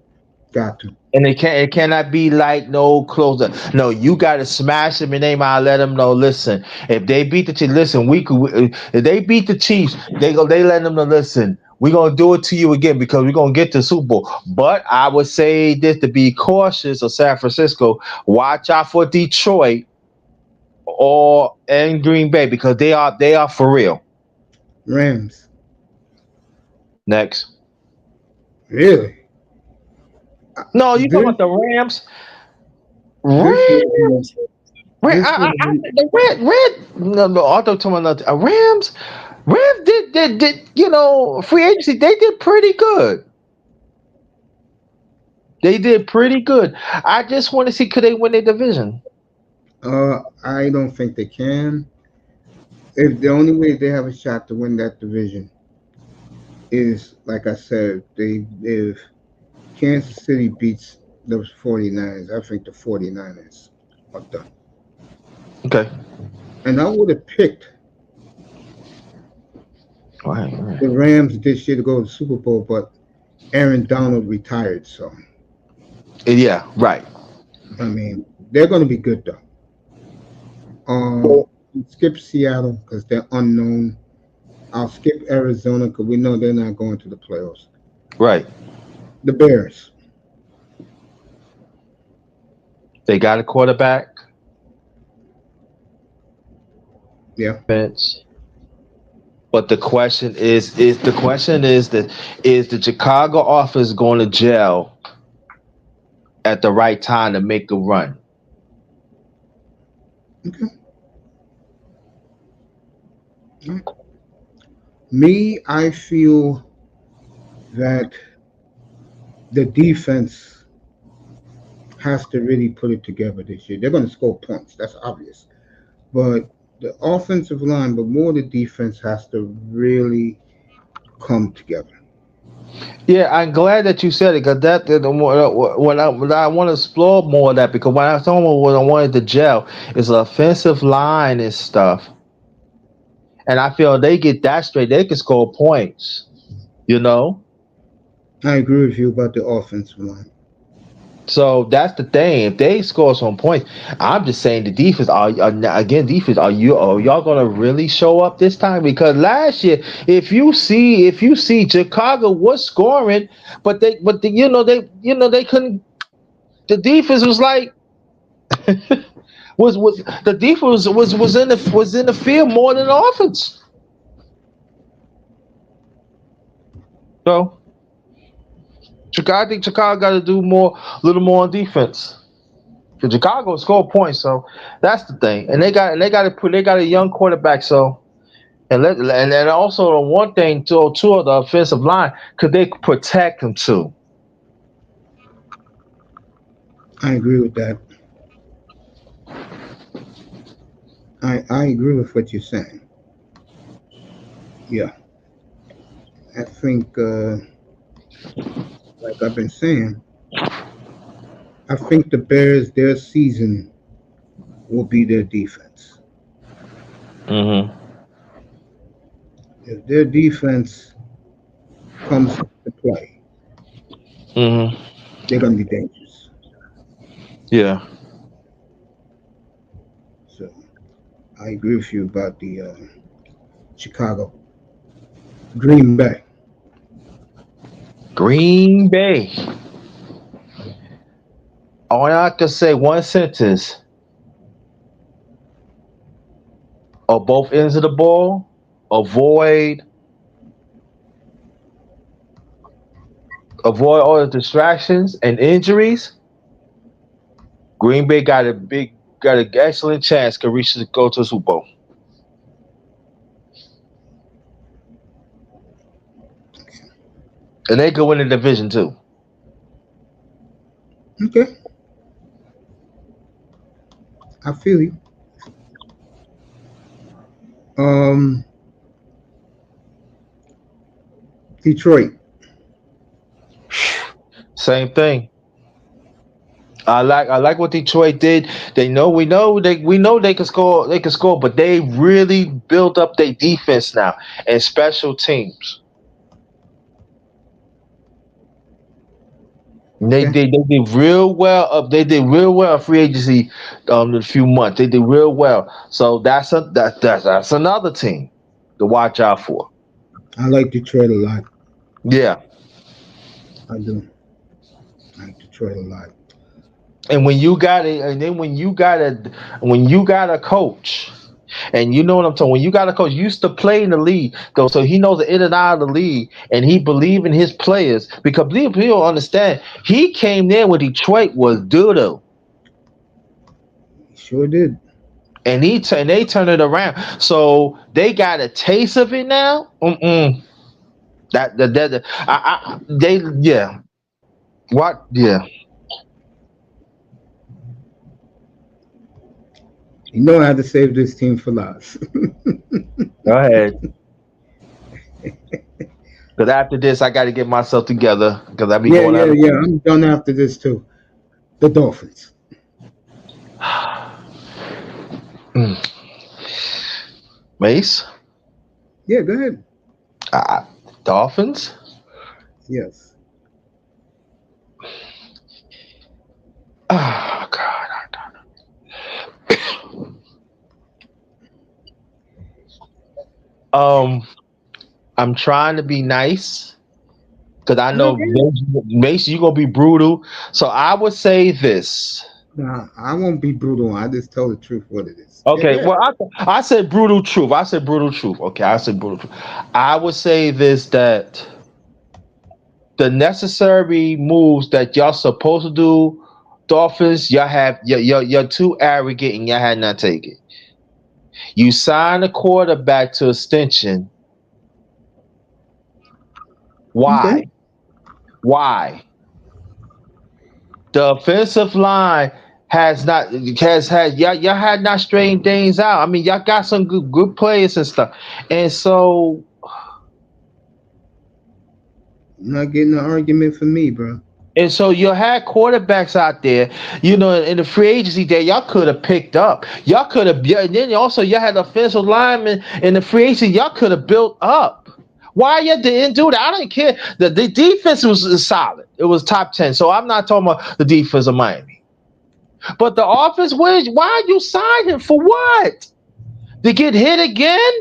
Got to. And it cannot be like no closer. No, you got to smash them and I let them know. Listen, if they beat the Chiefs, listen, if they beat the Chiefs, they let them know. Listen, we're gonna do it to you again because we're gonna get to the Super Bowl. But I would say this to be cautious of San Francisco. Watch out for Detroit or and Green Bay because they are for real. Rams. Next, Really? no, you talking This about the Rams? this Rams. This will be The no, although talking about Rams did free agency. They did pretty good. They did pretty good. I just want to see could they win their division. I don't think they can. If the only way they have a shot to win that division is, like I said, they if Kansas City beats those 49ers, I think the 49ers are done. Okay. And I would have picked Right. the Rams this year to go to the Super Bowl, but Aaron Donald retired, so Yeah. Right. I mean they're going to be good though. Um, skip Seattle because they're unknown. I'll skip Arizona because we know they're not going to the playoffs. Right. The Bears, They got a quarterback. yeah. Bench. But the question is that is the Chicago office going to jail at the right time to make a run? Okay. Right. Me, I feel that the defense has to really put it together this year. They're going to score points. That's obvious. But the offensive line, but more the defense has to really come together. Yeah, I'm glad that you said it because when I want to explore more of that because when I was talking about what I wanted to gel is offensive line and stuff, and I feel they get that straight, they can score points. You know, I agree with you about the offensive line. so that's the thing. If they score some points, I'm just saying the defense. Again defense? Are y'all gonna really show up this time? Because last year, if you see Chicago was scoring, but they couldn't. The defense was like was the defense was in the field more than the offense. So Chicago, I think Chicago got to do more, a little more on defense. Because Chicago score points, so that's the thing. And they got a young quarterback, so and also the one thing too of the offensive line, could they protect him too? I agree with that. I agree with what you're saying. Yeah. I think, like I've been saying, I think the Bears, their season will be their defense. Mm-hmm. If their defense comes to play, Mm-hmm. they're going to be dangerous. Yeah. So I agree with you about the Chicago. Green Bay. Green Bay. All I can say one sentence: on both ends of the ball, avoid avoid all the distractions and injuries. Green Bay got an excellent chance to reach to go to the Super Bowl, and they could win the division too. Okay, I feel you. Um, Detroit. Same thing. I like what Detroit did. We know they can score. They can score, but they really built up their defense now and special teams. They Okay, did. They did real well. They did real well in free agency. In a few months, they did real well. So that's another team to watch out for. I like Detroit a lot. Yeah, I do. I like Detroit a lot. and when you got it, and then when you got a coach, and you know what I'm talking. When you got a coach used to play in the league, though, so he knows the in and out of the league, and he believe in his players because people understand. He came there when Detroit was doo doo. Sure did. and they turn it around. So they got a taste of it now. They yeah. What? Yeah. You know how to save this team for last. Go ahead. Because after this, I got to get myself together because I be Yeah, going yeah, out. yeah. I'm done after this too. The Dolphins. Mm. Mace, Yeah, go ahead. uh, Dolphins. Yes. Oh God. Um, I'm trying to be nice because I No, know go ahead. Mace, you gonna be brutal. So I would say this. Nah, I won't be brutal. I just tell the truth what it is. Yeah, Okay, go ahead. well, I said brutal truth. I said brutal truth. Okay, I said brutal truth. I would say this that the necessary moves that y'all supposed to do, Dolphins, y'all have you're too arrogant and y'all had not taken. You sign a quarterback to extension. Okay. Why? Why? The offensive line has not has had y'all had not straightened things out. I mean, y'all got some good players and stuff, and so You're not getting an argument from me, bro. you had quarterbacks out there, in the free agency that y'all could have picked up. Y'all could have, yeah, and then also y'all had offensive linemen in the free agency y'all could have built up. Why you didn't do that? I don't care. The defense was solid. It was top 10. So I'm not talking about the defense of Miami. But the offense, why you signed him for what? To get hit again?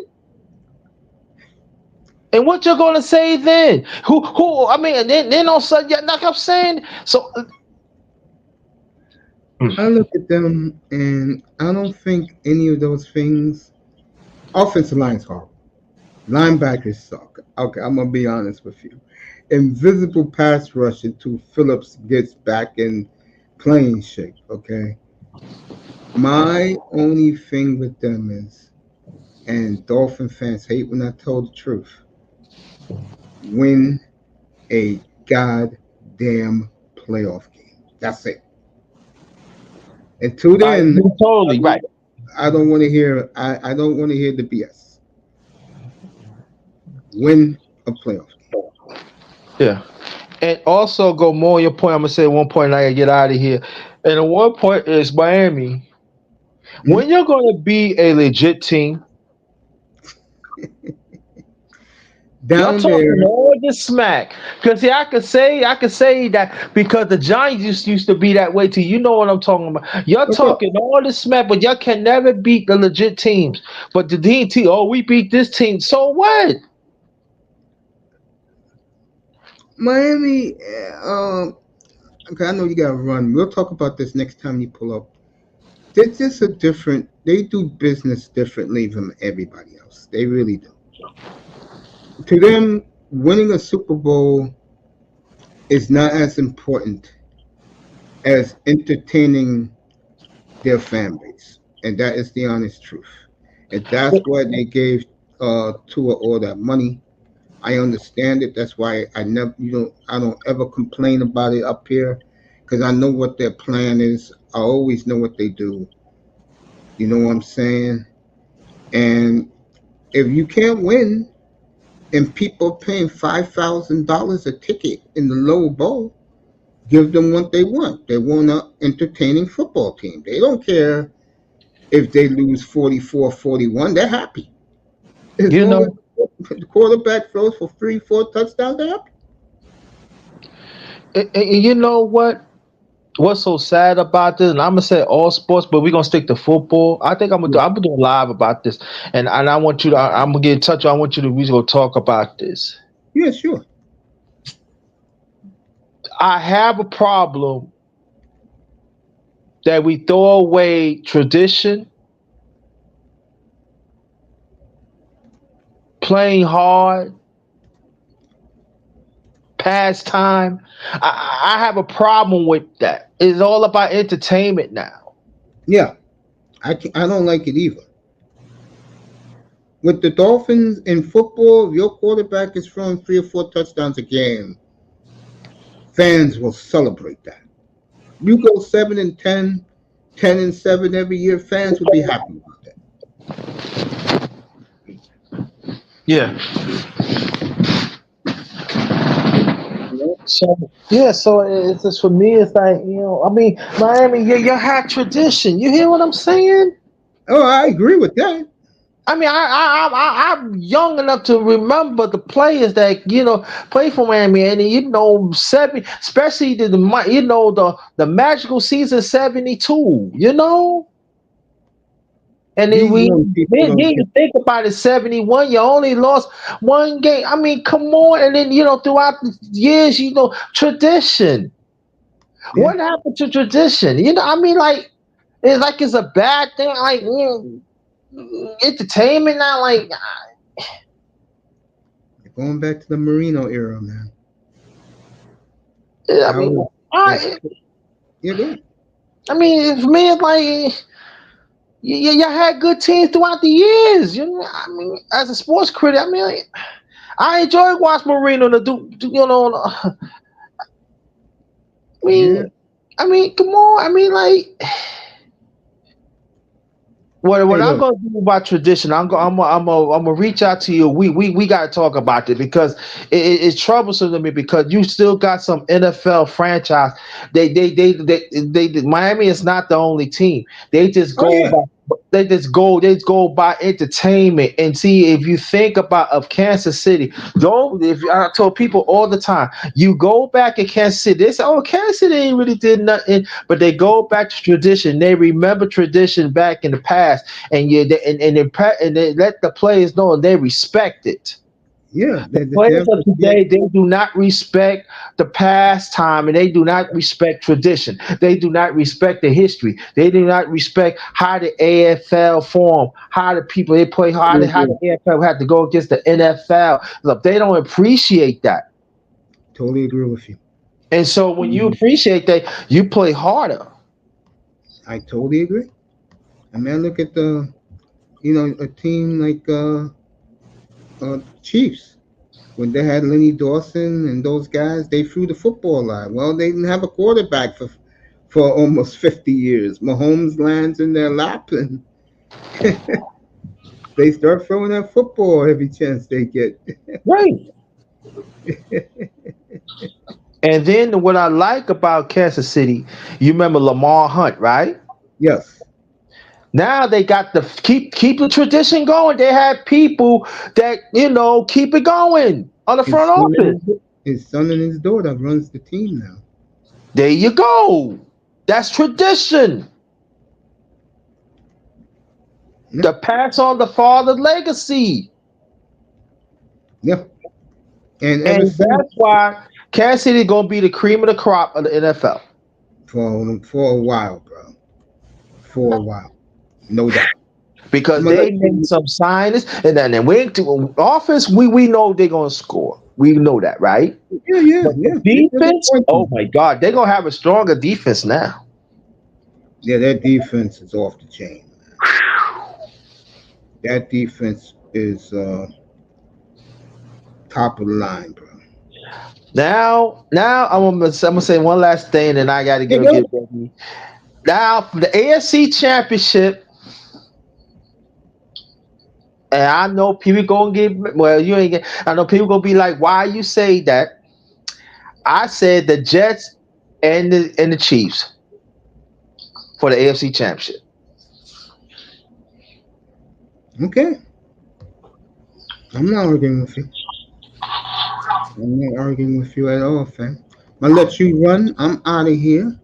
And what you're gonna say then? Who? I mean, and then all of a sudden, yeah, like I'm saying, so. I look at them and I don't think any of those things. Offensive line's horrible. Linebackers suck. Okay, I'm gonna be honest with you. Invisible pass rush until Phillips gets back in playing shape. Okay. My only thing with them is, and Dolphin fans hate when I tell the truth, win a goddamn playoff game. That's it. Until then, You're I totally right. don't, I don't want to hear. I don't want to hear the BS. Win a playoff game. Yeah. And also go more on your point. I'm gonna say one point and I gotta get out of here. And the one point is Miami. Hmm? When you're gonna be a legit team, y'all Down talking there, all this smack. Cause see, I could say that because the Giants used to be that way too. You know what I'm talking about. Y'all okay, talking all this smack, but y'all can never beat the legit teams. But the DT, oh, we beat this team. So what? Miami. Okay, I know you got to run. We'll talk about this next time you pull up. They're just a different. They do business differently from everybody else. They really do. To them, winning a Super Bowl is not as important as entertaining their fan base, and that is the honest truth. And that's why they gave Tua all that money. I understand it. That's why I don't ever complain about it up here, because I know what their plan is. I always know what they do. You know what I'm saying? And if you can't win, and people are paying $5,000 a ticket in the low bowl, give them what they want. They want an entertaining football team. They don't care if they lose 44-41. They're happy. As You long as know, the quarterback throws for 3, 4 touchdowns, they're happy. and you know what? What's so sad about this? And I'm gonna say all sports, but we're gonna stick to football. I think Yeah, I'm gonna do a live about this, and I want you to. I'm gonna get in touch. I want you to. We gonna talk about this. yeah, sure. I have a problem that we throw away tradition, playing hard, pastime. I have a problem with that. It's all about entertainment now. Yeah, I don't like it either. With the Dolphins in football, if your quarterback is throwing 3 or 4 touchdowns a game, fans will celebrate that. You go 7-10, 10-7 every year, fans will be happy about that. Yeah. You know? So yeah, so it's just for me. It's like I mean, Miami, you had tradition. You hear what I'm saying? Oh, I agree with that. I mean, I'm young enough to remember the players that play for Miami, and seven, especially the magical season '72. And then These young people then don't you get. think about it, '71, you only lost one game. I mean, come on, and then throughout the years, tradition. Yeah, What happened to tradition? I mean, it's a bad thing. Like entertainment now, like they're going back to the Marino era, man. I That mean, was that. I Yeah, go ahead. I mean, for me, it's like you had good teams throughout the years. I mean, as a sports critic, I mean, I enjoy watching Marino to do. Yeah. Come on. I mean, like. What Hey, I'm look. gonna do about tradition, I'm gonna reach out to you. We gotta talk about it because it's troublesome to me because you still got some NFL franchise. Miami is not the only team. They just Oh go yeah, by they just go by entertainment and see if you think about of Kansas City. Don't if I told people all the time, you go back in Kansas City, they say, oh, Kansas City ain't really did nothing, but they go back to tradition. They remember tradition back in the past, and and they let the players know and they respect it. yeah. They Players never of forget. today, they do not respect the past time, and they do not respect tradition. They do not respect the history. They do not respect how the AFL formed, how the people they play, Totally how agree. the AFL had to go against the NFL. Look, they don't appreciate that. Totally agree with you. And so when you appreciate that, you play harder. I totally agree. I mean, I look at a team like Chiefs when they had Lenny Dawson and those guys. They threw the football a lot. Well, they didn't have a quarterback for almost 50 years. Mahomes lands in their lap and they start throwing that football every chance they get. Right. And then what I like about Kansas City, you remember Lamar Hunt, right? Yes. Now they got the keep the tradition going. They have people that keep it going on the His front son office. and his son and his daughter runs the team now. There you go. That's tradition. Yeah. To pass on the father legacy, Yeah. And ever and since that's why Kansas City gonna be the cream of the crop of the NFL for a while, bro. For a while. No doubt. I'm because gonna let they made you some signings, and then we to offense. We know they're gonna score. We know that, right? yeah, yeah, But the yeah. They defense, disappoint oh me. my God, they're gonna have a stronger defense now. Yeah, their defense is off the chain. That defense is top of the line, bro. Now I'm gonna say one last thing, and I got to Yeah, get go. ready. Now for the AFC Championship, and I know people gonna get well. You ain't get. I know people gonna be like, "Why you say that?" I said the Jets and the Chiefs for the AFC Championship. Okay. I'm not arguing with you. I'm not arguing with you at all, fam. I'll let you run. I'm out of here.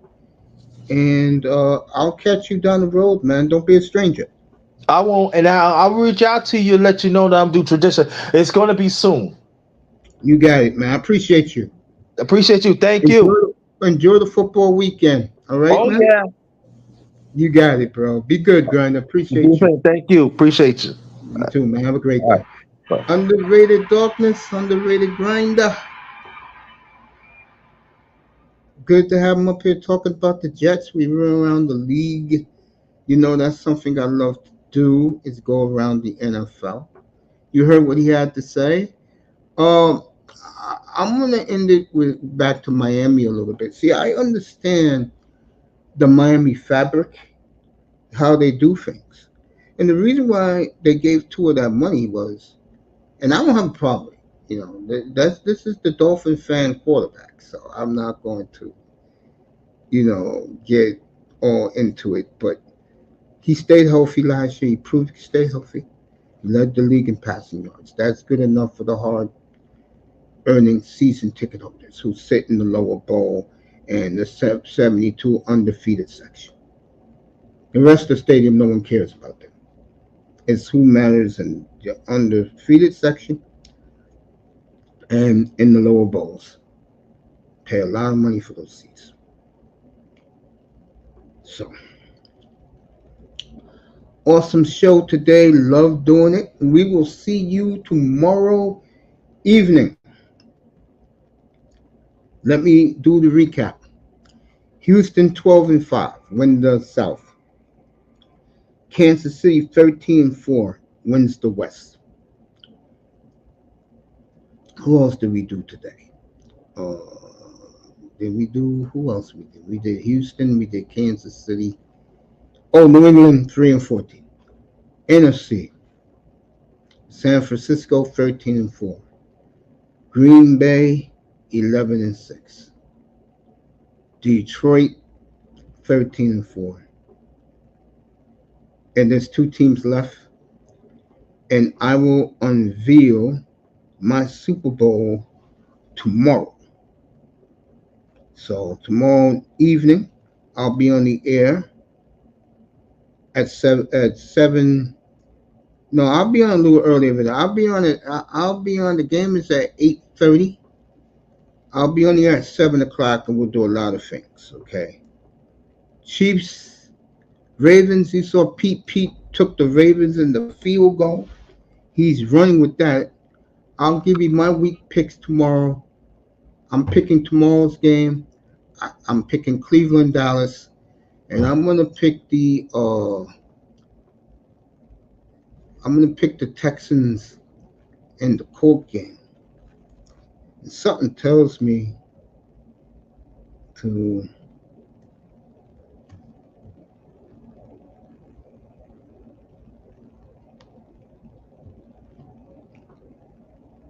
And I'll catch you down the road, man. Don't be a stranger. I won't, and I'll reach out to you and let you know that I'm doing tradition. It's gonna be soon. You got it, man. I appreciate you. Appreciate you. Thank you. Enjoy the football weekend. All right, Oh man? yeah. You got it, bro. Be good, Grind. Appreciate you. Thank you. Appreciate you. You too, man. Have a great All day. right. Underrated darkness, underrated grinder. Good to have him up here talking about the Jets. We run around the league That's something I love to do is go around the NFL. You heard what he had to say. Um, I'm gonna end it with back to Miami a little bit. See, I understand the Miami fabric, how they do things, and the reason why they gave Tua that money was, and I don't have a problem with it. That's this is the Dolphin fan quarterback, so I'm not going to get all into it. But he stayed healthy last year. He proved he stayed healthy. He led the league in passing yards. That's good enough for the hard earning season ticket holders who sit in the lower bowl and the 72 undefeated section. The rest of the stadium, no one cares about them. It's who matters in the undefeated section and in the lower bowls. Pay a lot of money for those seats. So, awesome show today. Love doing it. We will see you tomorrow evening. Let me do the recap. Houston 12-5, win the South. Kansas City 13-4, wins the West. Who else did we do today? Uh, did we do who else we did? We did Houston, we did Kansas City. Oh, New England 3-14. NFC, San Francisco 13-4. Green Bay 11-6. Detroit 13-4. And there's two teams left. And I will unveil my Super Bowl tomorrow. So tomorrow evening, I'll be on the air at seven. At seven. No, I'll be on a little earlier than that. I'll be on it. I'll be on. The game is at 8:30. I'll be on the air at 7 o'clock, and we'll do a lot of things. Okay. Chiefs, Ravens. You saw Pete took the Ravens in the field goal. He's running with that. I'll give you my week picks tomorrow. I'm picking tomorrow's game. I'm picking Cleveland, Dallas, and I'm gonna pick the Texans in the Colts game. And to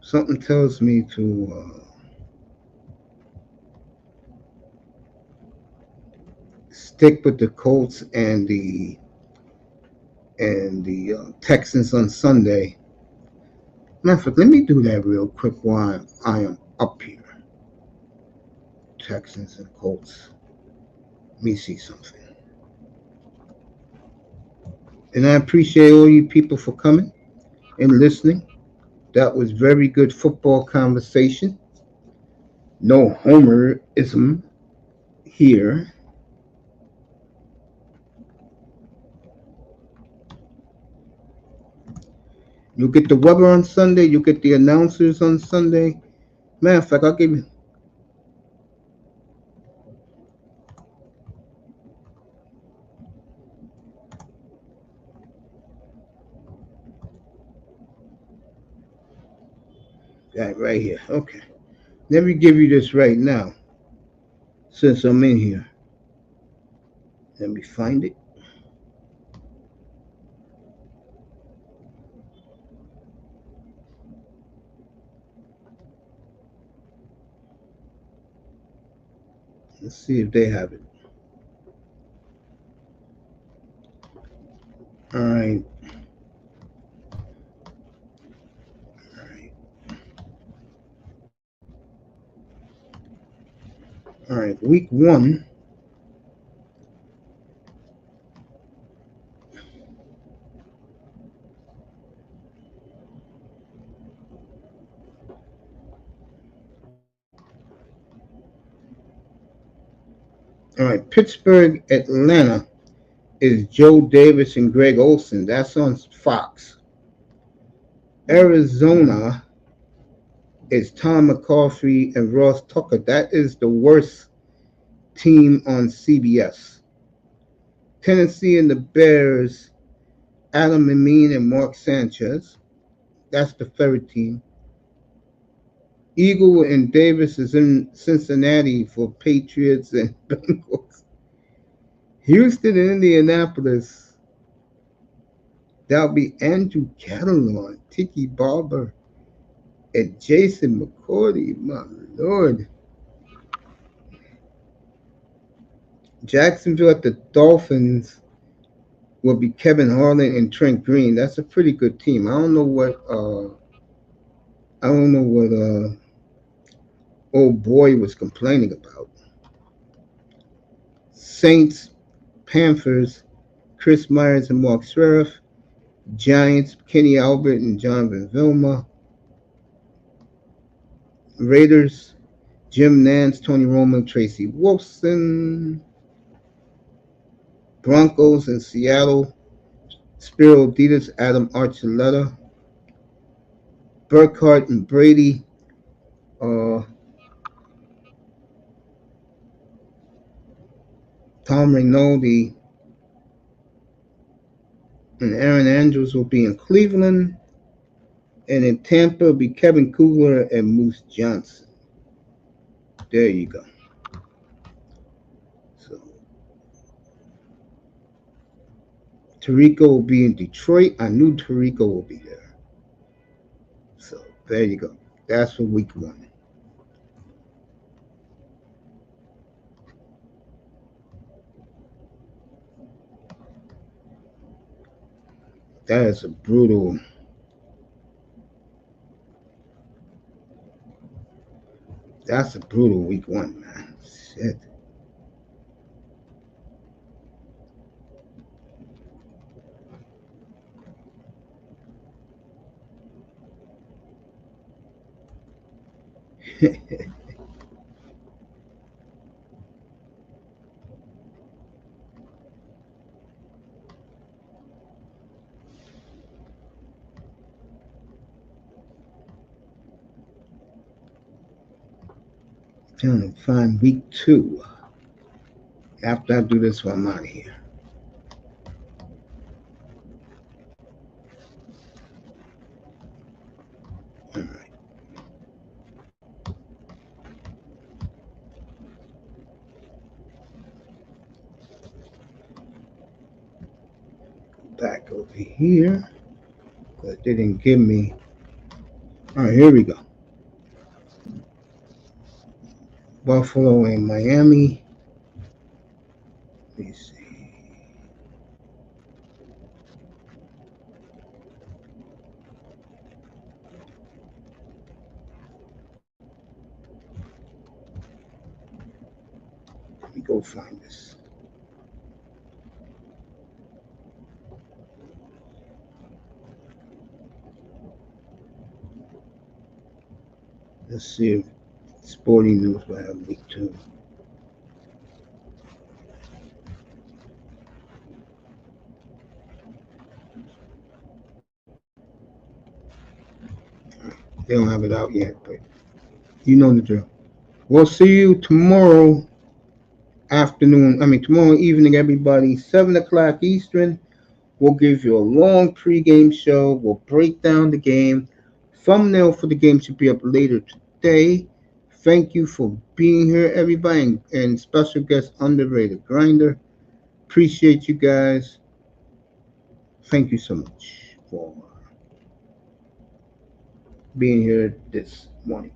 something tells me to stick with the Colts and the Texans on Sunday. Matter of fact, let me do that real quick while I am up here. Texans and Colts. Let me see something. And I appreciate all you people for coming and listening. That was very good football conversation. No homerism here. You'll get the weather on Sunday. You'll get the announcers on Sunday. Matter of fact, I'll give you. That right here. Okay. Let me give you this right now. Since I'm in here. Let me find it. Let's see if they have it. All right. All right. All right. Week 1. All right. Pittsburgh, Atlanta is Joe Davis and Greg Olson. That's on Fox. Arizona is Tom McCaffrey and Ross Tucker. That is the worst team on CBS. Tennessee and the Bears, Adam Amin and Mark Sanchez. That's the third team. Eagle and Davis is in Cincinnati for Patriots and Bengals. Houston and Indianapolis. That'll be Andrew Catalon, Tiki Barber, and Jason McCourty. My lord. Jacksonville at the Dolphins will be Kevin Harlan and Trent Green. That's a pretty good team. I don't know what old boy was complaining about. Saints, Panthers, Chris Myers and Mark Sheriff. Giants, Kenny Albert and Jonathan Vilma. Raiders, Jim Nance, Tony Romo, Tracy Wolfson. Broncos in Seattle, Spiro Ditas, Adam Archuleta. Burkhardt and Brady, uh, Tom Rinaldi and Aaron Andrews will be in Cleveland. And in Tampa will be Kevin Kugler and Moose Johnson. There you go. So Tarico will be in Detroit. I knew Tarico will be there. So there you go. That's for week one. That is a brutal. That's a brutal week one, man. Shit. Trying to find week two. After I do this one, I'm out of here. All right. Back over here. Because they didn't give me. All right, here we go. Buffalo and Miami. Let me see. Let me go find this. Let's see if Sporting News will have week two. They don't have it out yet, but you know the drill. We'll see you tomorrow afternoon. Tomorrow evening, everybody. 7 o'clock Eastern. We'll give you a long pregame show. We'll break down the game. Thumbnail for the game should be up later today. Thank you for being here, everybody, and special guest Underrated Grinder. Appreciate you guys. Thank you so much for being here this morning.